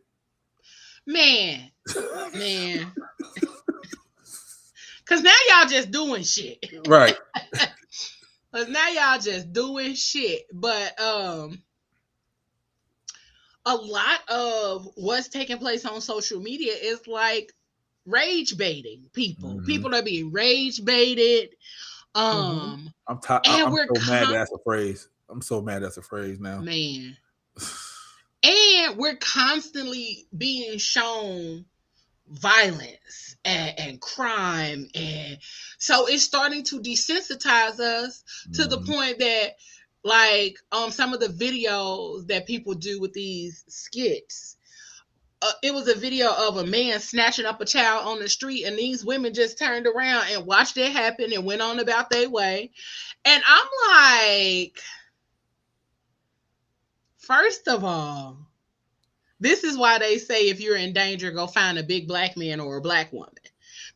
Man. Cause now y'all just doing shit. Right. Cause now y'all just doing shit. But a lot of what's taking place on social media is like rage baiting people. Mm-hmm. People are being rage baited. I'm so mad that's a phrase. I'm so mad that's a phrase now. Man. And we're constantly being shown violence and crime, and so it's starting to desensitize us to the point that, like, some of the videos that people do with these skits, it was a video of a man snatching up a child on the street, and these women just turned around and watched it happen and went on about their way. And I'm like, first of all, this is why they say if you're in danger, go find a big black man or a black woman.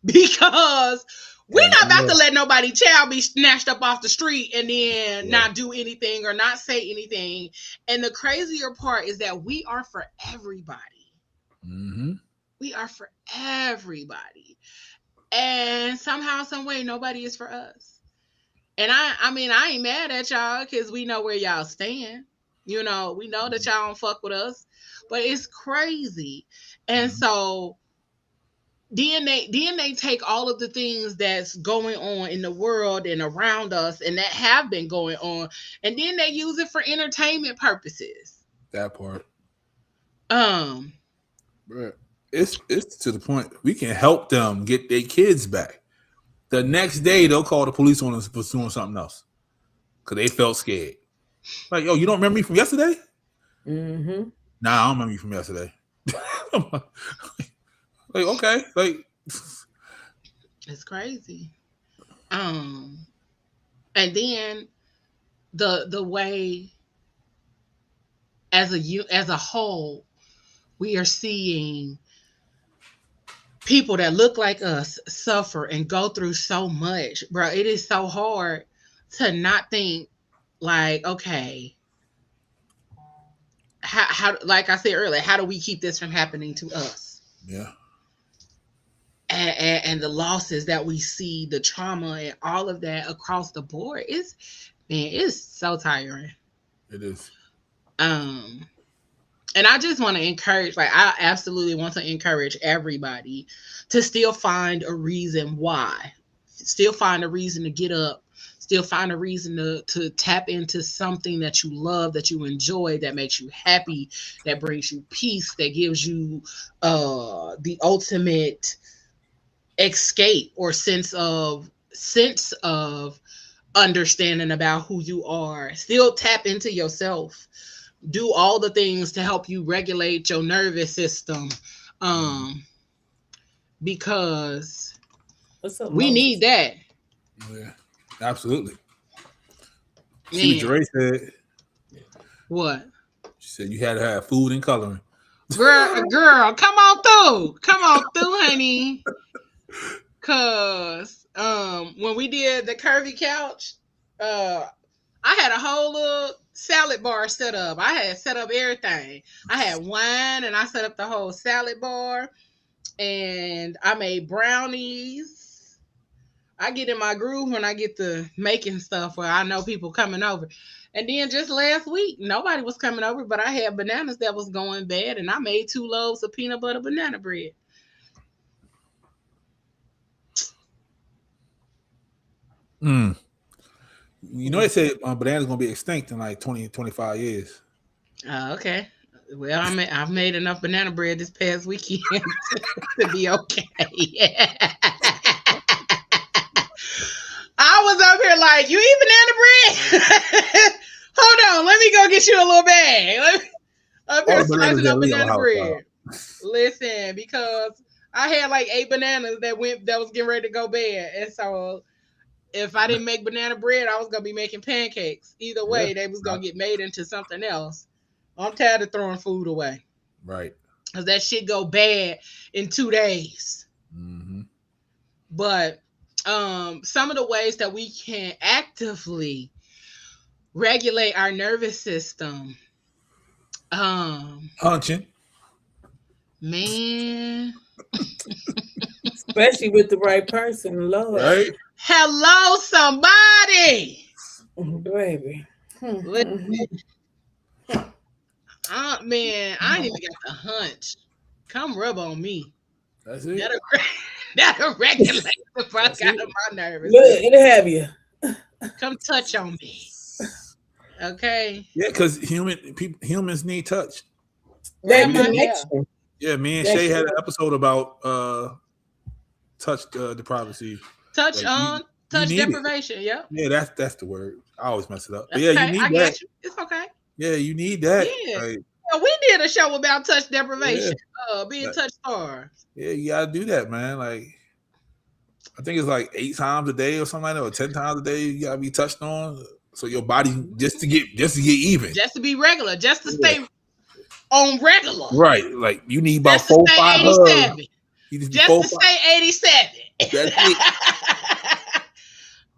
Because we're not about to let nobody child be snatched up off the street and then not do anything or not say anything. And the crazier part is that we are for everybody. Mm-hmm. We are for everybody. And somehow, some way, nobody is for us. And I mean, I ain't mad at y'all because we know where y'all stand. We know that y'all don't fuck with us. But it's crazy. And so then they take all of the things that's going on in the world and around us and that have been going on, and then they use it for entertainment purposes. That part. It's to the point we can help them get their kids back. The next day they'll call the police on us for doing something else because they felt scared. Like, yo, you don't remember me from yesterday? Mm-hmm. Nah, I don't remember you from yesterday. like, okay, like it's crazy. And then the way as a whole, we are seeing people that look like us suffer and go through so much, bro. It is so hard to not think like, okay, how like I said earlier, how do we keep this from happening to us? Yeah. And the losses that we see, the trauma and all of that across the board it's so tiring. It is. And I just want to encourage, I absolutely want to encourage everybody to still find a reason why, still find a reason to get up, still find a reason to tap into something that you love, that you enjoy, that makes you happy, that brings you peace, that gives you the ultimate escape or sense of understanding about who you are. Still tap into yourself, do all the things to help you regulate your nervous system, because we need that. Yeah, absolutely. Man. See what Jeray said? What? She said you had to have food and coloring. Girl, come on through, honey. Cause when we did the curvy couch, I had a whole little salad bar set up. I had set up everything. I had wine and I set up the whole salad bar, and I made brownies. I get in my groove when I get to making stuff where I know people coming over. And then just last week, nobody was coming over, but I had bananas that was going bad, and I made 2 loaves of peanut butter banana bread. You know, they said bananas gonna be extinct in like 20, 25 years. Okay. Well, I've made enough banana bread this past weekend to be okay. I was up here like, you eat banana bread? Hold on, let me go get you a little bag. Up here slicing up banana bread. Listen, because I had like 8 bananas that was getting ready to go bad, and so if I didn't make banana bread, I was gonna be making pancakes. Either way, they was gonna get made into something else. I'm tired of throwing food away. Right. Because that shit go bad in 2 days. Mm-hmm. But some of the ways that we can actively regulate our nervous system. Hunching. Man. Especially with the right person, Lord. Right? Hello, somebody. Baby. Man, I ain't even got the hunch. Come rub on me. That's it. That'll regulate the fuck out of my nerves. Look, it'll have you. Come touch on me. Okay. Yeah, because humans need touch. That connection. Yeah, me and Shay had an episode about touch depravity. Touch deprivation. Yep. Yeah, that's the word. I always mess it up. But okay, yeah, you need that. Got you. It's okay. Yeah, you need that. Yeah. Like, we did a show about touch deprivation. Being touch starved. Yeah, you gotta do that, man. Like, I think it's like 8 times a day or something like that, or 10 times a day you gotta be touched on. So your body just to get even. Just to be regular, just to stay on regular. Right. Like you need about 4 or 5 hugs. Just to stay 87. That's it.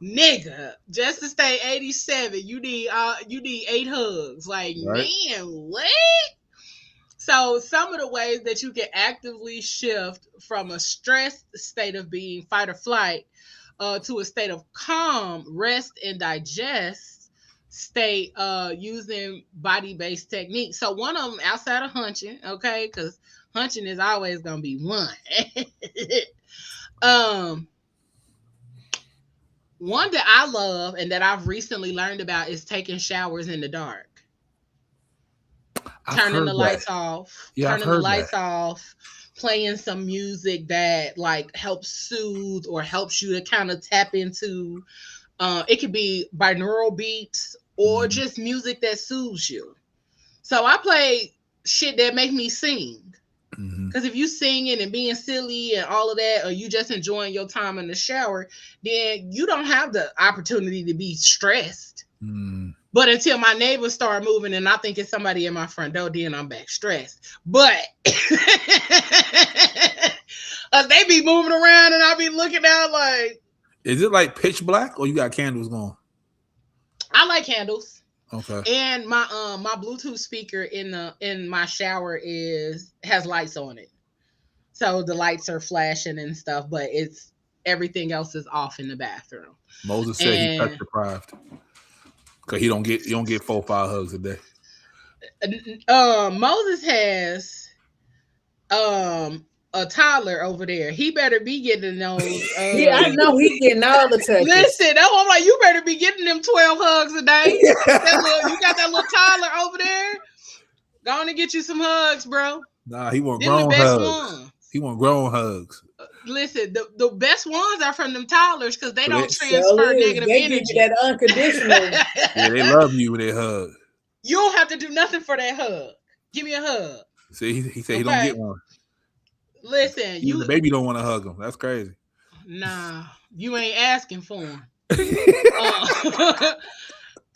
Nigga, just to stay 87, you need 8 hugs. Like, right. Man, what? So some of the ways that you can actively shift from a stressed state of being fight or flight to a state of calm, rest, and digest state using body-based techniques. So one of them outside of hunching, okay, because hunching is always going to be one. One that I love and that I've recently learned about is taking showers in the dark. Turning the lights off. Yeah, turning the lights off. Playing some music that like helps soothe or helps you to kind of tap into. It could be binaural beats or just music that soothes you. So I play shit that make me sing. Because if you singing and being silly and all of that, or you just enjoying your time in the shower, then you don't have the opportunity to be stressed. But until my neighbors start moving and I think it's somebody in my front door, then I'm back stressed. But they be moving around and I be looking out like. Is it like pitch black or you got candles going? I like candles. Okay. And my Bluetooth speaker in my shower has lights on it. So the lights are flashing and stuff, but it's everything else is off in the bathroom. Moses said he touch deprived. Cause you don't get 4 or 5 hugs a day. Moses has a toddler over there. He better be getting those. Yeah, I know he getting all the touches. Listen, I'm like, you better be getting them 12 hugs a day. You got that little toddler over there. Go on and get you some hugs, bro. Nah, he want grown hugs. He want grown hugs. Listen, the best ones are from them toddlers because they don't transfer negative energy. That unconditional. Yeah, they love you when they hug. You don't have to do nothing for that hug. Give me a hug. See, he said he don't get one. Listen, Even the baby don't want to hug him. That's crazy. Nah, you ain't asking for him.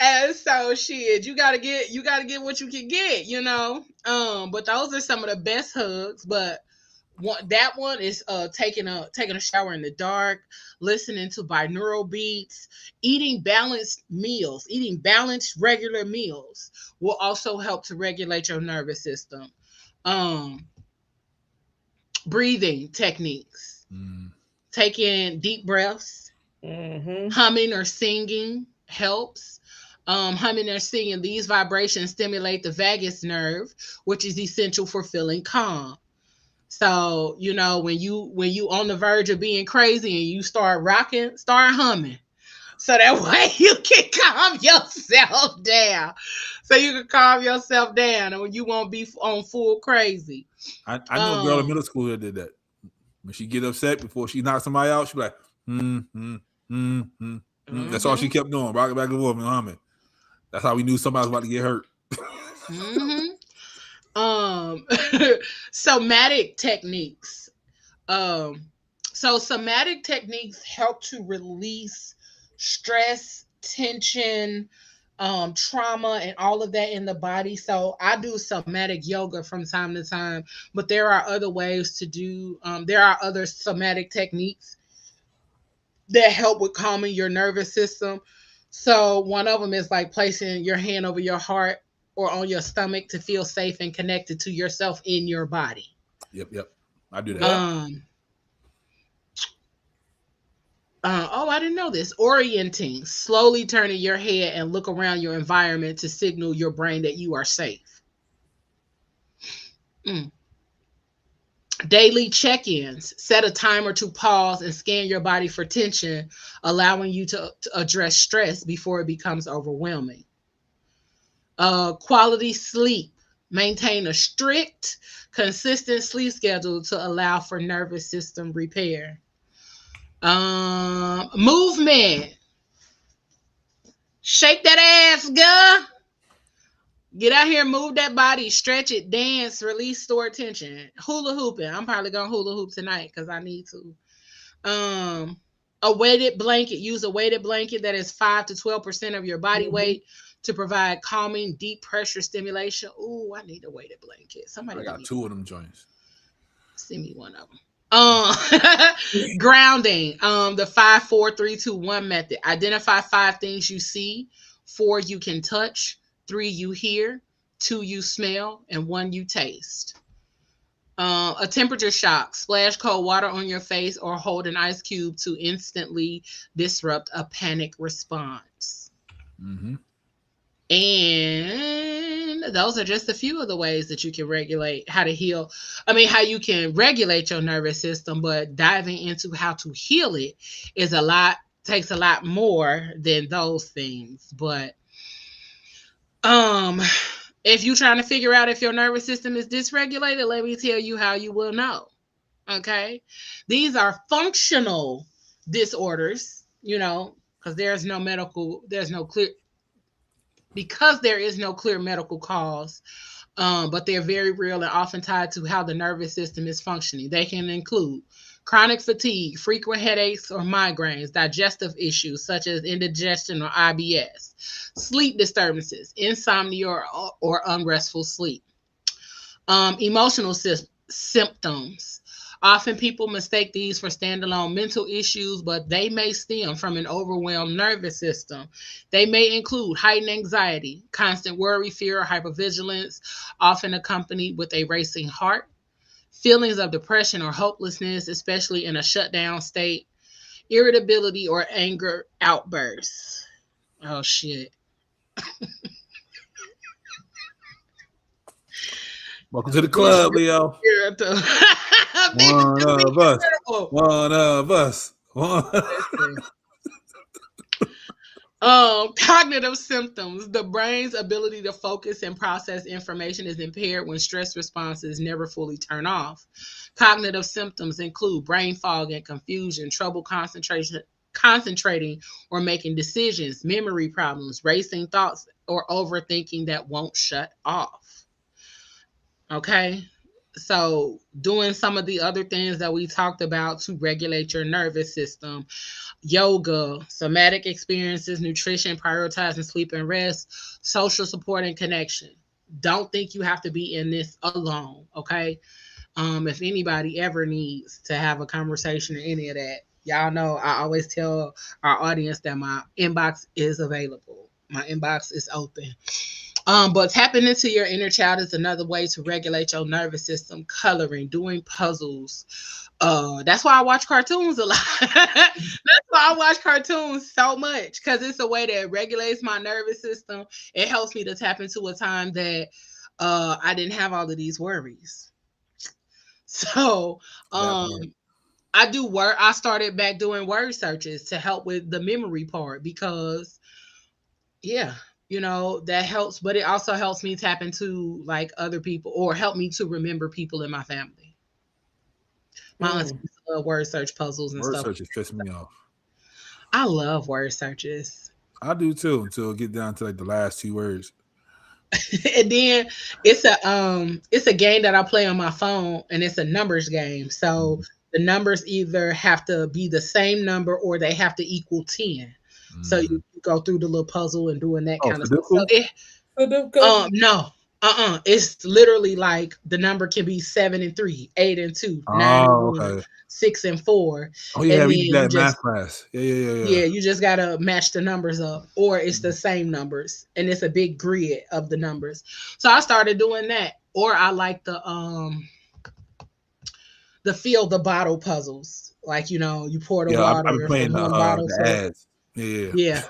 And so shit, you gotta get what you can get, you know. But those are some of the best hugs. But that one is taking a shower in the dark, listening to binaural beats, eating balanced regular meals will also help to regulate your nervous system. Breathing techniques, taking deep breaths, humming or singing helps. Humming or singing, these vibrations stimulate the vagus nerve, which is essential for feeling calm. So, you know, when you on the verge of being crazy and you start rocking, start humming. So that way you can calm yourself down. And you won't be on full crazy. I know a girl in middle school that did that. When she get upset before she knocks somebody out, she be like, That's all she kept doing, rocking back and forth and humming. That's how we knew somebody was about to get hurt. Somatic techniques. So somatic techniques help to release stress, tension, trauma, and all of that in the body. So I do somatic yoga from time to time, but there are other ways to do, there are other somatic techniques that help with calming your nervous system. So one of them is like placing your hand over your heart or on your stomach to feel safe and connected to yourself in your body. Yep. I do that. I didn't know this. Orienting, slowly turning your head and look around your environment to signal your brain that you are safe. Daily check-ins, set a timer to pause and scan your body for tension, allowing you to address stress before it becomes overwhelming. Quality sleep, maintain a strict, consistent sleep schedule to allow for nervous system repair. Movement, shake that ass, girl. Get out here, move that body, stretch it, dance, release stored tension. Hula hooping. I'm probably gonna hula hoop tonight because I need to. A weighted blanket. Use a weighted blanket that is 5 to 12% of your body weight to provide calming, deep pressure stimulation. Ooh, I need a weighted blanket. Somebody I got 2 of them joints. Send me one of them. Grounding. The 5, 4, 3, 2, 1 method. Identify 5 things you see, 4 you can touch, 3 you hear, 2 you smell, and 1 you taste. A temperature shock. Splash cold water on your face or hold an ice cube to instantly disrupt a panic response. And those are just a few of the ways that you can regulate how you can regulate your nervous system, but diving into how to heal it takes a lot more than those things. But if you're trying to figure out if your nervous system is dysregulated, let me tell you how you will know. Okay. These are functional disorders, because there is no clear medical cause. But they're very real and often tied to how the nervous system is functioning. They can include chronic fatigue, frequent headaches or migraines, digestive issues such as indigestion or IBS, sleep disturbances, insomnia or unrestful sleep, emotional symptoms. Often people mistake these for standalone mental issues, but they may stem from an overwhelmed nervous system. They may include heightened anxiety, constant worry, fear, or hypervigilance, often accompanied with a racing heart, feelings of depression or hopelessness, especially in a shutdown state, irritability or anger outbursts. Oh, shit. Welcome to the club, Leo. One of us. Cognitive symptoms. The brain's ability to focus and process information is impaired when stress responses never fully turn off. Cognitive symptoms include brain fog and confusion, trouble concentrating concentrating or making decisions, memory problems, racing thoughts, or overthinking that won't shut off. Okay. So, doing some of the other things that we talked about to regulate your nervous system, yoga, somatic experiences, nutrition, prioritizing sleep and rest, social support and connection. Don't think you have to be in this alone. Okay. If anybody ever needs to have a conversation or any of that, y'all know I always tell our audience that my inbox is available. My inbox is open. But tapping into your inner child is another way to regulate your nervous system. Coloring, doing puzzles. That's why I watch cartoons a lot. That's why I watch cartoons so much, because it's a way that regulates my nervous system. It helps me to tap into a time that I didn't have all of these worries. So I do work. I started back doing word searches to help with the memory part, because that helps, but it also helps me tap into like other people, or help me to remember people in my family. My auntie used to love word search puzzles and stuff. Word searches piss me off. I love word searches. I do too, until it get down to like the last 2 words. And then it's a game that I play on my phone, and it's a numbers game. So the numbers either have to be the same number or they have to equal 10. So you go through the little puzzle and doing that kind of stuff. So no. It's literally like the number can be 7 and 3, 8 and 2, 9 and 1, 6 and 4. Oh yeah, and we did that math class. Yeah. You just gotta match the numbers up, or it's the same numbers, and it's a big grid of the numbers. So I started doing that. Or I like the fill the bottle puzzles. Like, you pour the water I've been playing from one bottle. The ads. Yeah. Yeah.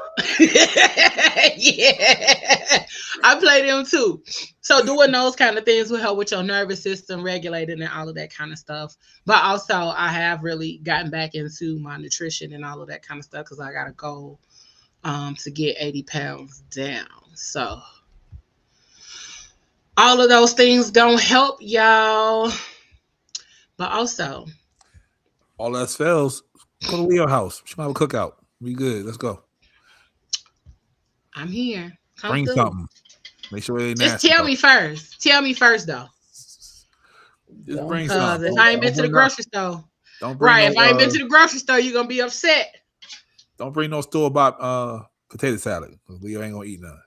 I play them too. So doing those kind of things will help with your nervous system, regulating and all of that kind of stuff. But also I have really gotten back into my nutrition and all of that kind of stuff, because I got a goal to get 80 pounds down. So all of those things gonna help y'all. But also, all else fails, go to Leo's house. She might have a cookout. We good. Let's go. I'm here. Come Bring through. something. Make sure it ain't Just nasty. tell me first. Tell me first, though. Just bring something. If I ain't been to the grocery store. Don't bring if I ain't been to the grocery store, you're going to be upset. Don't bring no store-bought potato salad. Leo ain't going to eat none.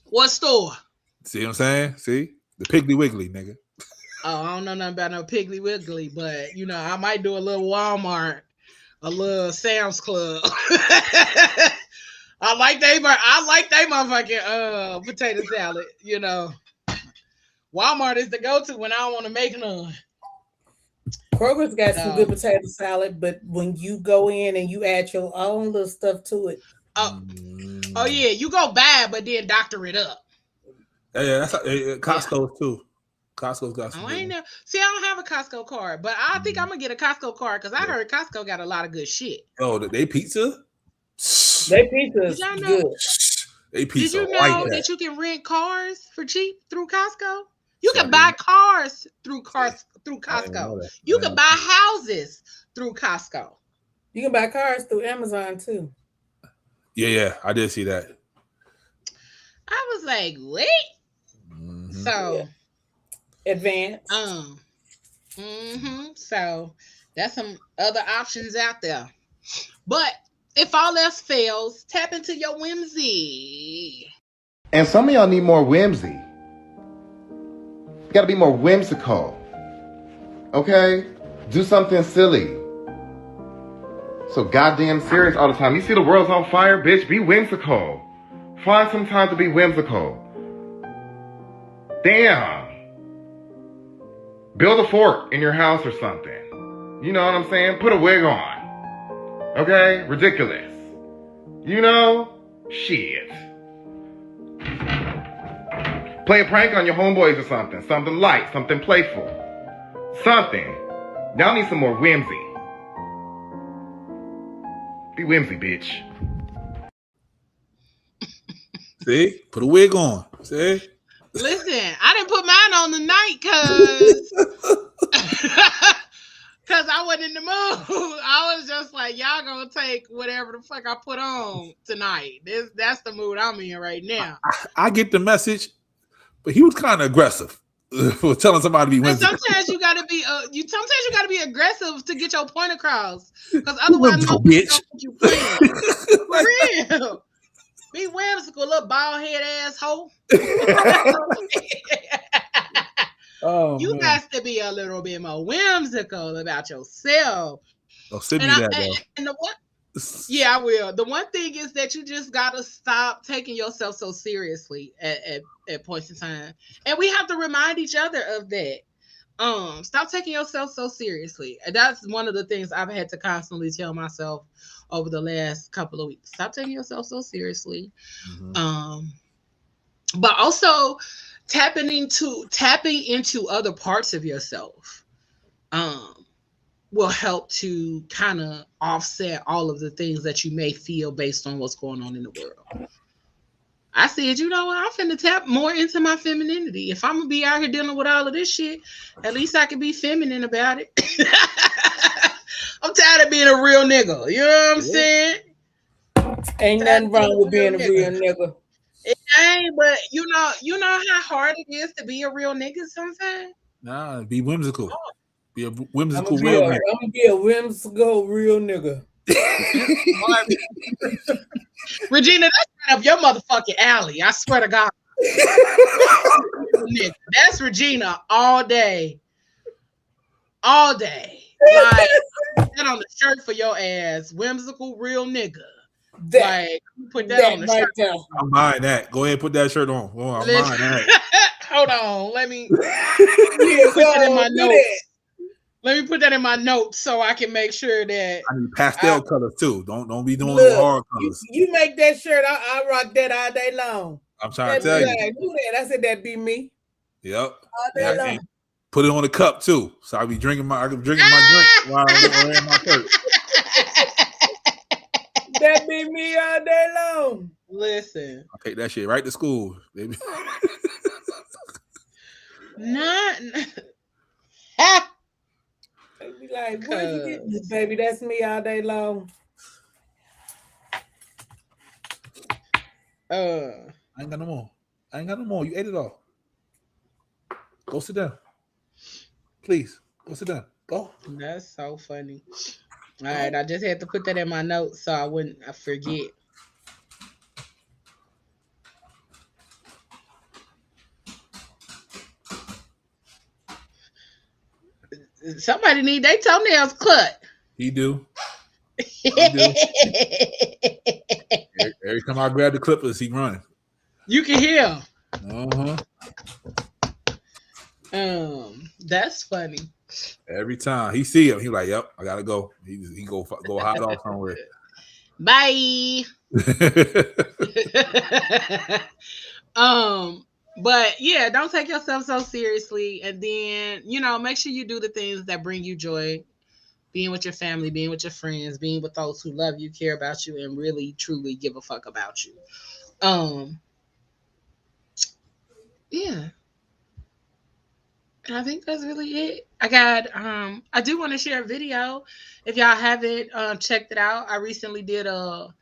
What store? See what I'm saying? See? The Piggly Wiggly, nigga. Oh, I don't know nothing about no Piggly Wiggly, but, I might do a little Walmart, a little Sam's Club. I like they motherfucking potato salad, Walmart is the go-to when I don't want to make none. Kroger's got some good potato salad, but when you go in and you add your own little stuff to it. Oh yeah, you go buy, but then doctor it up. Yeah, that's Costco too. Costco's got some. I don't have a Costco card, but I think I'm gonna get a Costco card, because I heard Costco got a lot of good shit. Oh, they pizza? They pizza is good. They pizza. Did you know that you can rent cars for cheap through Costco? You can buy cars through Costco. You can buy houses through Costco. You can buy cars through Amazon too. Yeah, I did see that. I was like, wait. Mm-hmm. So advanced. So that's some other options out there. But if all else fails, tap into your whimsy. And some of y'all need more whimsy. You gotta be more whimsical. Okay? Do something silly. So goddamn serious all the time. You see the world's on fire, bitch? Be whimsical. Find some time to be whimsical. Damn. Build a fort in your house or something. You know what I'm saying? Put a wig on. Okay? Ridiculous. Shit. Play a prank on your homeboys or something. Something light, something playful. Something. Y'all need some more whimsy. Be whimsy, bitch. See? Put a wig on. See? Listen, I didn't put mine on tonight because I wasn't in the mood. I was just like, y'all gonna take whatever the fuck I put on tonight. That's the mood I'm in right now. I get the message, but he was kind of aggressive for telling somebody to be whimsical. Sometimes you gotta be aggressive to get your point across. Because otherwise, Whimsical, motherfuckers bitch. don't think you playing. For real. Be whimsical, little bald head asshole. Oh, You man. got to be a little bit more whimsical about yourself. Oh, send me that, though. And the one, yeah, I will. The one thing is that you just gotta stop taking yourself so seriously at points in time, and we have to remind each other of that. Stop taking yourself so seriously. And that's one of the things I've had to constantly tell myself over the last couple of weeks. Stop taking yourself so seriously. Mm-hmm. But also tapping into other parts of yourself will help to kind of offset all of the things that you may feel based on what's going on in the world. I said, you know what? I'm finna tap more into my femininity. If I'm gonna be out here dealing with all of this shit, at least I can be feminine about it. I'm tired of being a real nigga. You know what I'm saying? Ain't nothing wrong with being a real nigga. It ain't, but you know how hard it is to be a real nigga sometimes? Nah, be whimsical. Be a I'm whimsical gonna real nigga. be a whimsical real nigga. Regina, that's right up your motherfucking alley. I swear to God. That's Regina all day. All day. Like, put that on the shirt for your ass. Whimsical real nigga. Like, put that on the right shirt. there. I'm buying that. Go ahead and put that shirt on. Oh, I'm buying that. Hold on. Let me put that in my notes. Let me put that in my notes so I can make sure that I need pastel colors too. Don't be doing Look, hard colors. You make that shirt, I rock that all day long. I'm trying to tell you. Who that? I said that'd be me. Yep. All day long. Put it on the cup too, so I can drink my drink while I'm wearing my shirt. That be me all day long. Listen. I'll take that shit right to school, baby. Not. They be like, where you getting this, baby? That's me all day long. I ain't got no more. You ate it all. Go sit down. Please, go sit down. Go. That's so funny. All right, I just had to put that in my notes so I forget. Somebody need their toenails cut. He do. Every time I grab the clippers, he running. You can hear. That's funny. Every time he see him, he like, "Yep, I gotta go." He go hide off somewhere. Bye. But yeah, don't take yourself so seriously, and then make sure you do the things that bring you joy. Being with your family, being with your friends, being with those who love you, care about you, and really truly give a fuck about you. Yeah. And I think that's really it. I do want to share a video. If y'all haven't checked it out, I recently did an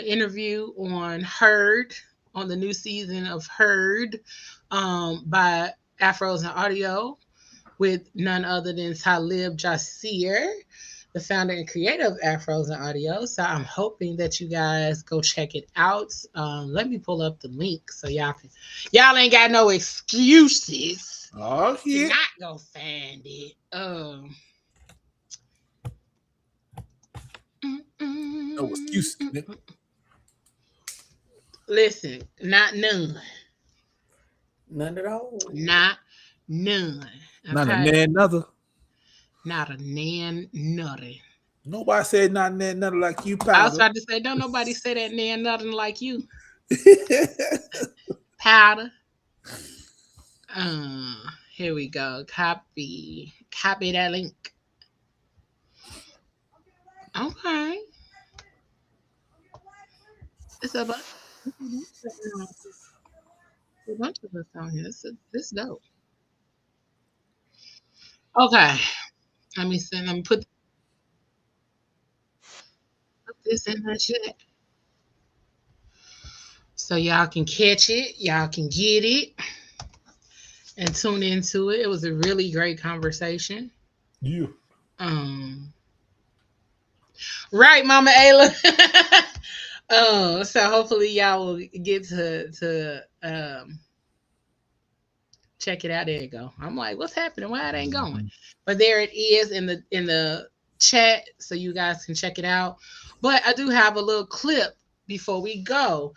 interview on Heard, on the new season of Heard, by Afros and Audio, with none other than Talib Jasir, the founder and creator of Afros and Audio. So I'm hoping that you guys go check it out. Let me pull up the link so y'all ain't got no excuses. Oh yeah. Not go find it. No excuse. Listen, not none. None at all. Not none. Okay? Not a nan nother. Not a nan nothing. Nobody said not nan nothing like you, Powder. I was about to say, don't nobody say that nan nothing like you. Powder. Here we go. Copy that link. Okay. It's a bunch of us on here. This is dope. Okay. Let me put this in the chat so y'all can catch it, y'all can get it, and tune into it. It was a really great conversation. Yeah. Right, Mama Ayla. So hopefully y'all will get to check it out. There you go. I'm like, what's happening? Why it ain't going? But there it is in the chat, so you guys can check it out. But I do have a little clip before we go,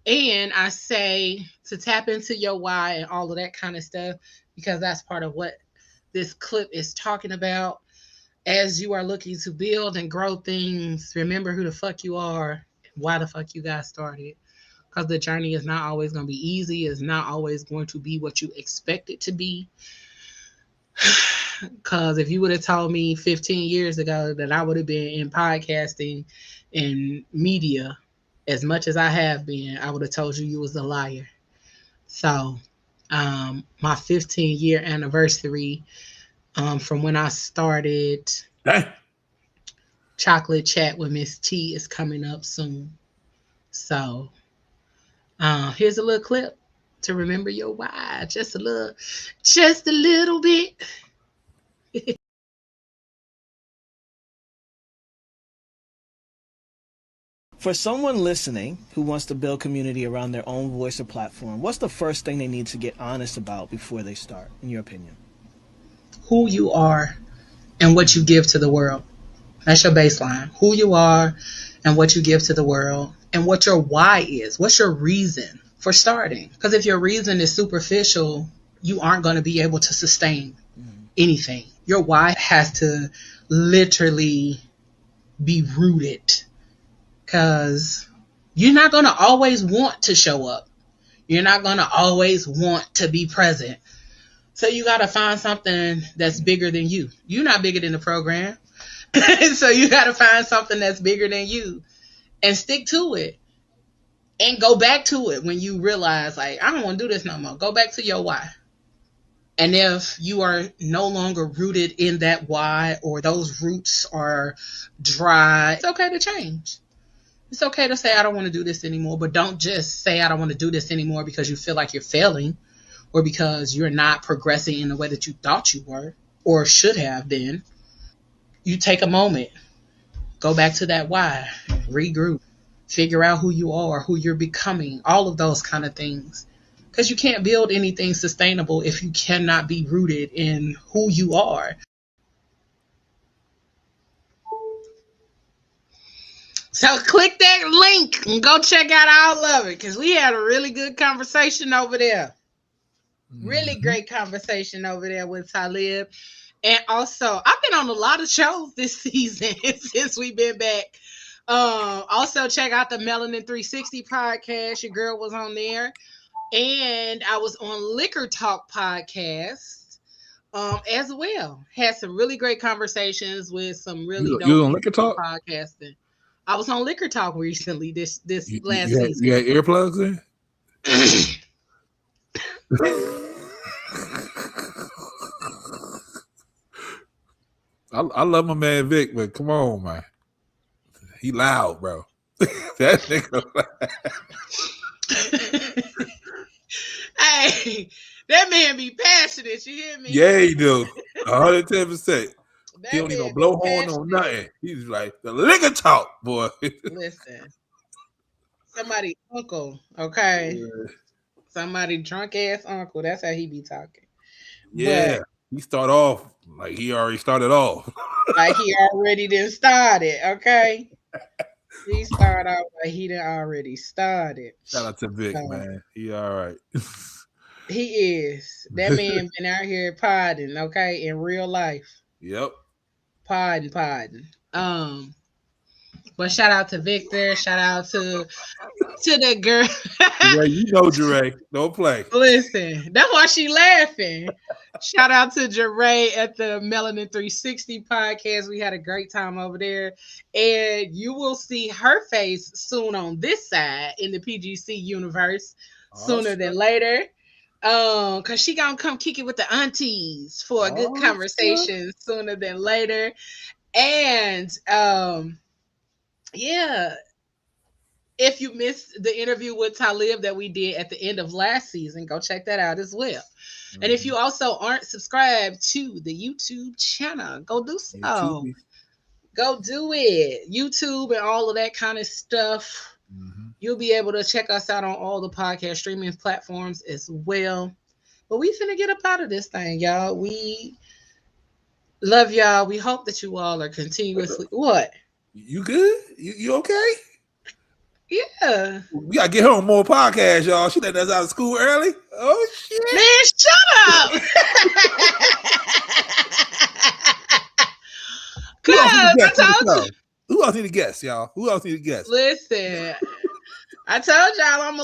and I say to tap into your why and all of that kind of stuff, because that's part of what this clip is talking about. As you are looking to build and grow things, remember who the fuck you are, why the fuck you got started. Because the journey is not always going to be easy. It's not always going to be what you expect it to be. Because if you would have told me 15 years ago that I would have been in podcasting and media as much as I have been, I would have told you was a liar. So my 15-year anniversary from when I started Chocolate Chat with Miss T is coming up soon. So here's a little clip to remember your why. Just a little bit. For someone listening who wants to build community around their own voice or platform, what's the first thing they need to get honest about before they start, in your opinion? Who you are and what you give to the world. That's your baseline. Who you are and what you give to the world, and what your why is. What's your reason for starting? Because if your reason is superficial, you aren't going to be able to sustain anything. Your why has to literally be rooted, because you're not going to always want to show up. You're not going to always want to be present. So you got to find something that's bigger than you. You're not bigger than the program. So you got to find something that's bigger than you and stick to it and go back to it when you realize, like, I don't want to do this no more. Go back to your why. And if you are no longer rooted in that why, or those roots are dry, it's okay to change. It's okay to say, I don't want to do this anymore. But don't just say, I don't want to do this anymore because you feel like you're failing, or because you're not progressing in the way that you thought you were or should have been. You take a moment, go back to that why, regroup, figure out who you are, who you're becoming, all of those kind of things. Because you can't build anything sustainable if you cannot be rooted in who you are. So click that link and go check out all of it, because we had a really good conversation over there. Really great conversation over there with Talib. And also, I've been on a lot of shows this season since we've been back. Also, check out the Melanin 360 podcast. Your girl was on there. And I was on Liquor Talk podcast as well. Had some really great conversations with some really dope you on Liquor Talk podcasting. I was on Liquor Talk recently this last season. You had earplugs in? I love my man Vic, but come on, man. He loud, bro. That nigga Hey, that man be passionate. You hear me? Yeah, he do. 110%. He don't need no blowhorn or nothing. He's like, the Liquor Talk, boy. Listen. Somebody uncle, okay? Yeah. Somebody drunk ass uncle. That's how he be talking. Yeah. But he start off like he already started off. Like he already done started, okay? He started off like he done already started. Shout out to Vic, man. He all right. He is. That man been out here podding, okay, in real life. Yep. Podding. But shout out to Victor. Shout out to the girl. Yeah, you know Jeray. Don't play. Listen, that's why she laughing. Shout out to Jeray at the Melanin 360 podcast. We had a great time over there. And you will see her face soon on this side in the PGC universe, sooner than later. Cause she gonna come kick it with the aunties for a good conversation sooner than later. And yeah, if you missed the interview with Talib that we did at the end of last season, go check that out as well. Mm-hmm. And if you also aren't subscribed to the YouTube channel, go do so. YouTube. Go do it. YouTube and all of that kind of stuff. Mm-hmm. You'll be able to check us out on all the podcast streaming platforms as well. But we finna get up out of this thing, y'all. We love y'all. We hope that you all are continuously what? You good? You okay? Yeah. We gotta get her on more podcasts, y'all. She let us out of school early. Oh shit. Man, shut up. Who else need to guess, y'all? Who else need to guess? Listen, I told y'all I'm a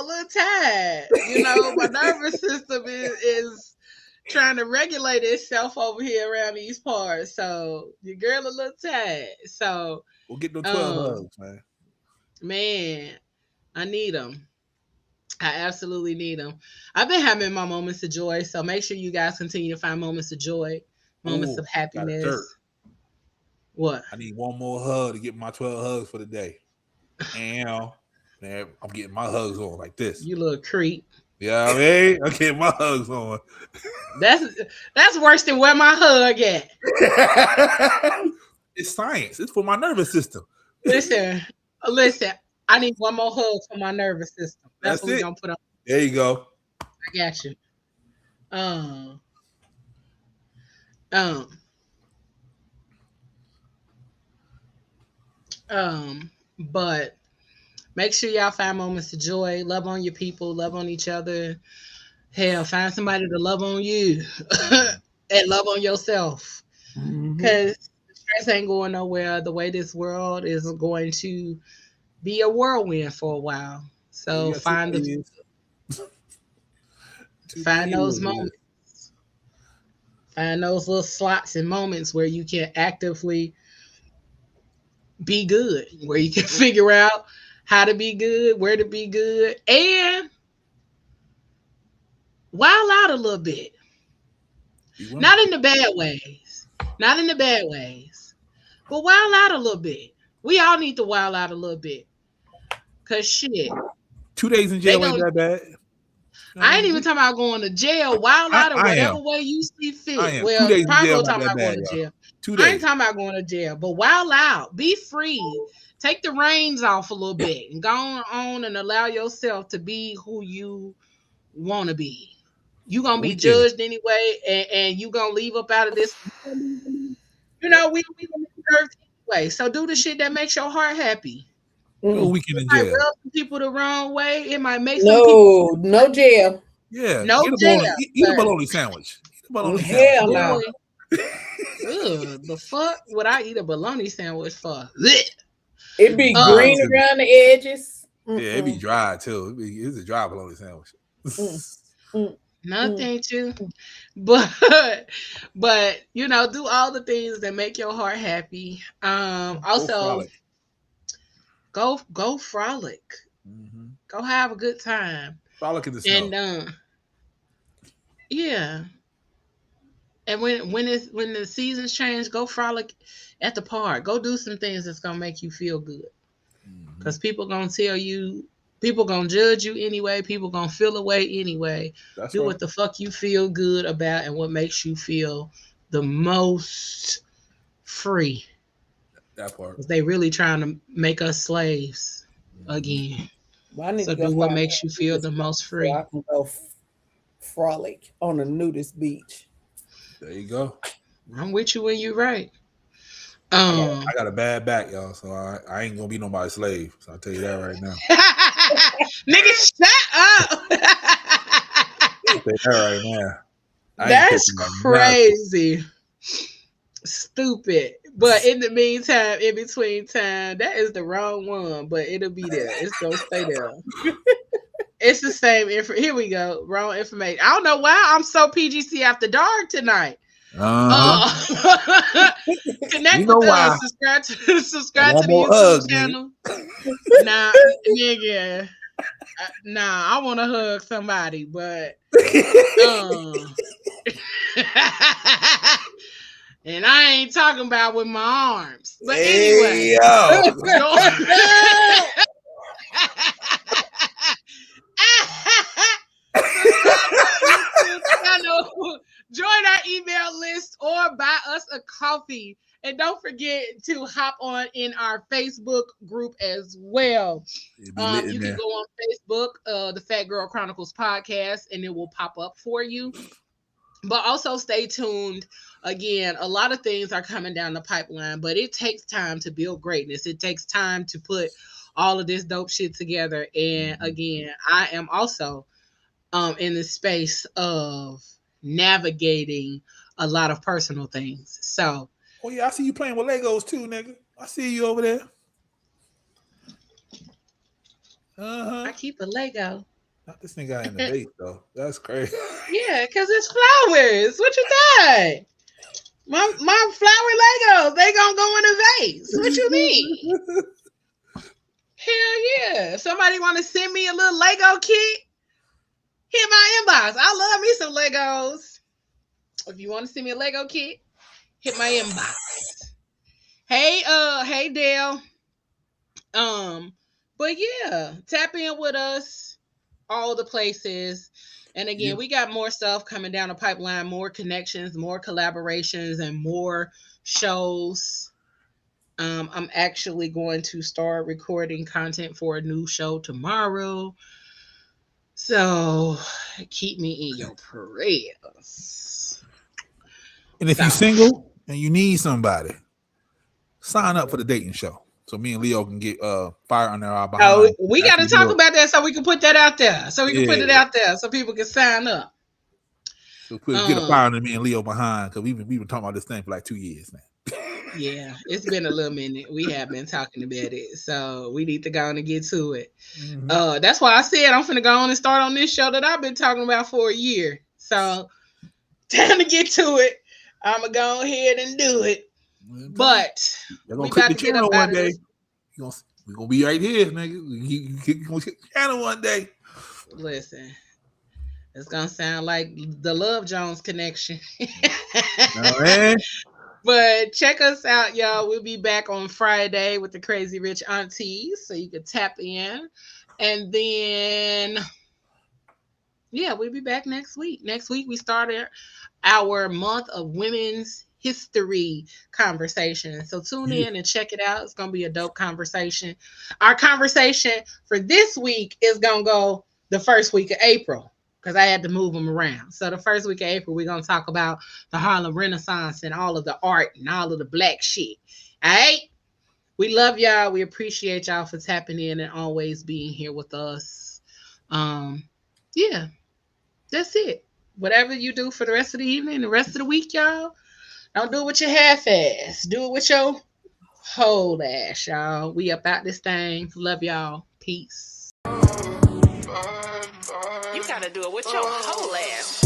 little tired. You know, my nervous system is trying to regulate itself over here around these parts. So your girl a little tired. So we'll get them 12 hugs, man. Man, I need them. I absolutely need them. I've been having my moments of joy, so make sure you guys continue to find moments of joy, moments of happiness. What? I need one more hug to get my 12 hugs for the day. And man, I'm getting my hugs on like this. You little creep. Yeah, I mean, I'm getting my hugs on. That's worse than where my hug at. It's science. It's for my nervous system. Listen. I need one more hug for my nervous system. That's what we're gonna put on. There you go. I got you. But make sure y'all find moments of joy. Love on your people. Love on each other. Hell, find somebody to love on you and love on yourself. Because stress ain't going nowhere. The way this world is going to be a whirlwind for a while. So find those moments. Find those little slots and moments where you can actively be good, where you can figure out how to be good, where to be good, and wild out a little bit. Not in the bad ways. Not in the bad ways. But wild out a little bit. We all need to wild out a little bit. Cause shit. 2 days in jail ain't that bad. I ain't even talking about going to jail. Wild out in whatever way you see fit. Well, 2 days in jail talking about going to jail. 2 days. I ain't talking about going to jail, but wild out. Be free. Take the reins off a little bit and go on and allow yourself to be who you want to be. You're going to be judged anyway, and you're going to leave up out of this. You know, we deserve anyway. So do the shit that makes your heart happy. Weekend in jail. It might rub some people the wrong way. It might make some people... No jail. Yeah. No jail. Eat a bologna sandwich. Hell no. The fuck would I eat a bologna sandwich for? It'd be green around the edges. Yeah, it'd be dry too. It's a dry bologna sandwich. Nothing too. But you know, do all the things that make your heart happy. Also go frolic. Mm-hmm. Go have a good time. Frolic in the snow. And yeah. And when the seasons change, go frolic at the park. Go do some things that's gonna make you feel good. Because people gonna tell you, people gonna judge you anyway. People gonna feel away anyway. Do what the fuck you feel good about and what makes you feel the most free. That part. They really trying to make us slaves again. Well, so do what makes you feel the most free. So I can go frolic on a nudist beach. There you go. I'm with you when you're right. I got a bad back, y'all, so I ain't gonna be nobody's slave. So I'll tell you that right now. Nigga, shut up. I'll tell you that right now. That's crazy. Stupid. But in the meantime, in between time, that is the wrong one, but it'll be there. It's gonna stay there. It's the same info. Here we go. Wrong information. I don't know why I'm so PGC after dark tonight. Connect with us. Subscribe to the YouTube channel. Nah, nigga. Nah, I want to hug somebody, but and I ain't talking about with my arms. But anyway, join our email list or buy us a coffee. And don't forget to hop on in our Facebook group as well. You can go on Facebook, the Fat Girl Chronicles podcast, and it will pop up for you. But also stay tuned. Again, a lot of things are coming down the pipeline, but it takes time to build greatness. It takes time to put all of this dope shit together. And again, I am also in the space of navigating a lot of personal things. So, oh yeah, I see you playing with Legos too, nigga. I see you over there. I keep a Lego. Not this nigga in the vase though. That's crazy. Yeah, because it's flowers. What you thought? My flower Legos, they gonna go in a vase. What you mean? Hell yeah. If somebody want to send me a little Lego kit, hit my inbox. I love me some Legos. If you want to send me a Lego kit, hit my inbox. Hey Dale. But yeah, tap in with us, all the places. And again, we got more stuff coming down the pipeline, more connections, more collaborations, and more shows. I'm actually going to start recording content for a new show tomorrow. So keep me in your prayers. And if you're single and you need somebody, sign up for the dating show. So me and Leo can get fire under our behind. Oh, we got to talk about that so we can put that out there. So we can put it out there so people can sign up. So get a fire under me and Leo behind, because we've been talking about this thing for like 2 years now. Yeah, it's been a little minute. We have been talking about it. So we need to go on and get to it. Mm-hmm. That's why I said I'm finna go on and start on this show that I've been talking about for a year. So time to get to it. I'm going to go ahead and do it. But we're gonna click the channel one day. We're gonna be right here, nigga. You're gonna click the channel one day. Listen, it's gonna sound like the Love Jones connection. But check us out, y'all. We'll be back on Friday with the Crazy Rich Aunties, so you can tap in. And then, yeah, we'll be back next week. Next week, we started our month of women's history conversation. So tune in and check it out. It's going to be a dope conversation. Our conversation for this week is going to go the first week of April, because I had to move them around. So the first week of April, we're going to talk about the Harlem Renaissance and all of the art and all of the black shit. All right? We love y'all. We appreciate y'all for tapping in and always being here with us. Yeah, that's it. Whatever you do for the rest of the evening, the rest of the week, y'all, don't do it with your half-ass. Do it with your whole ass, y'all. We up out this thing. Love y'all. Peace. You gotta do it with your whole ass.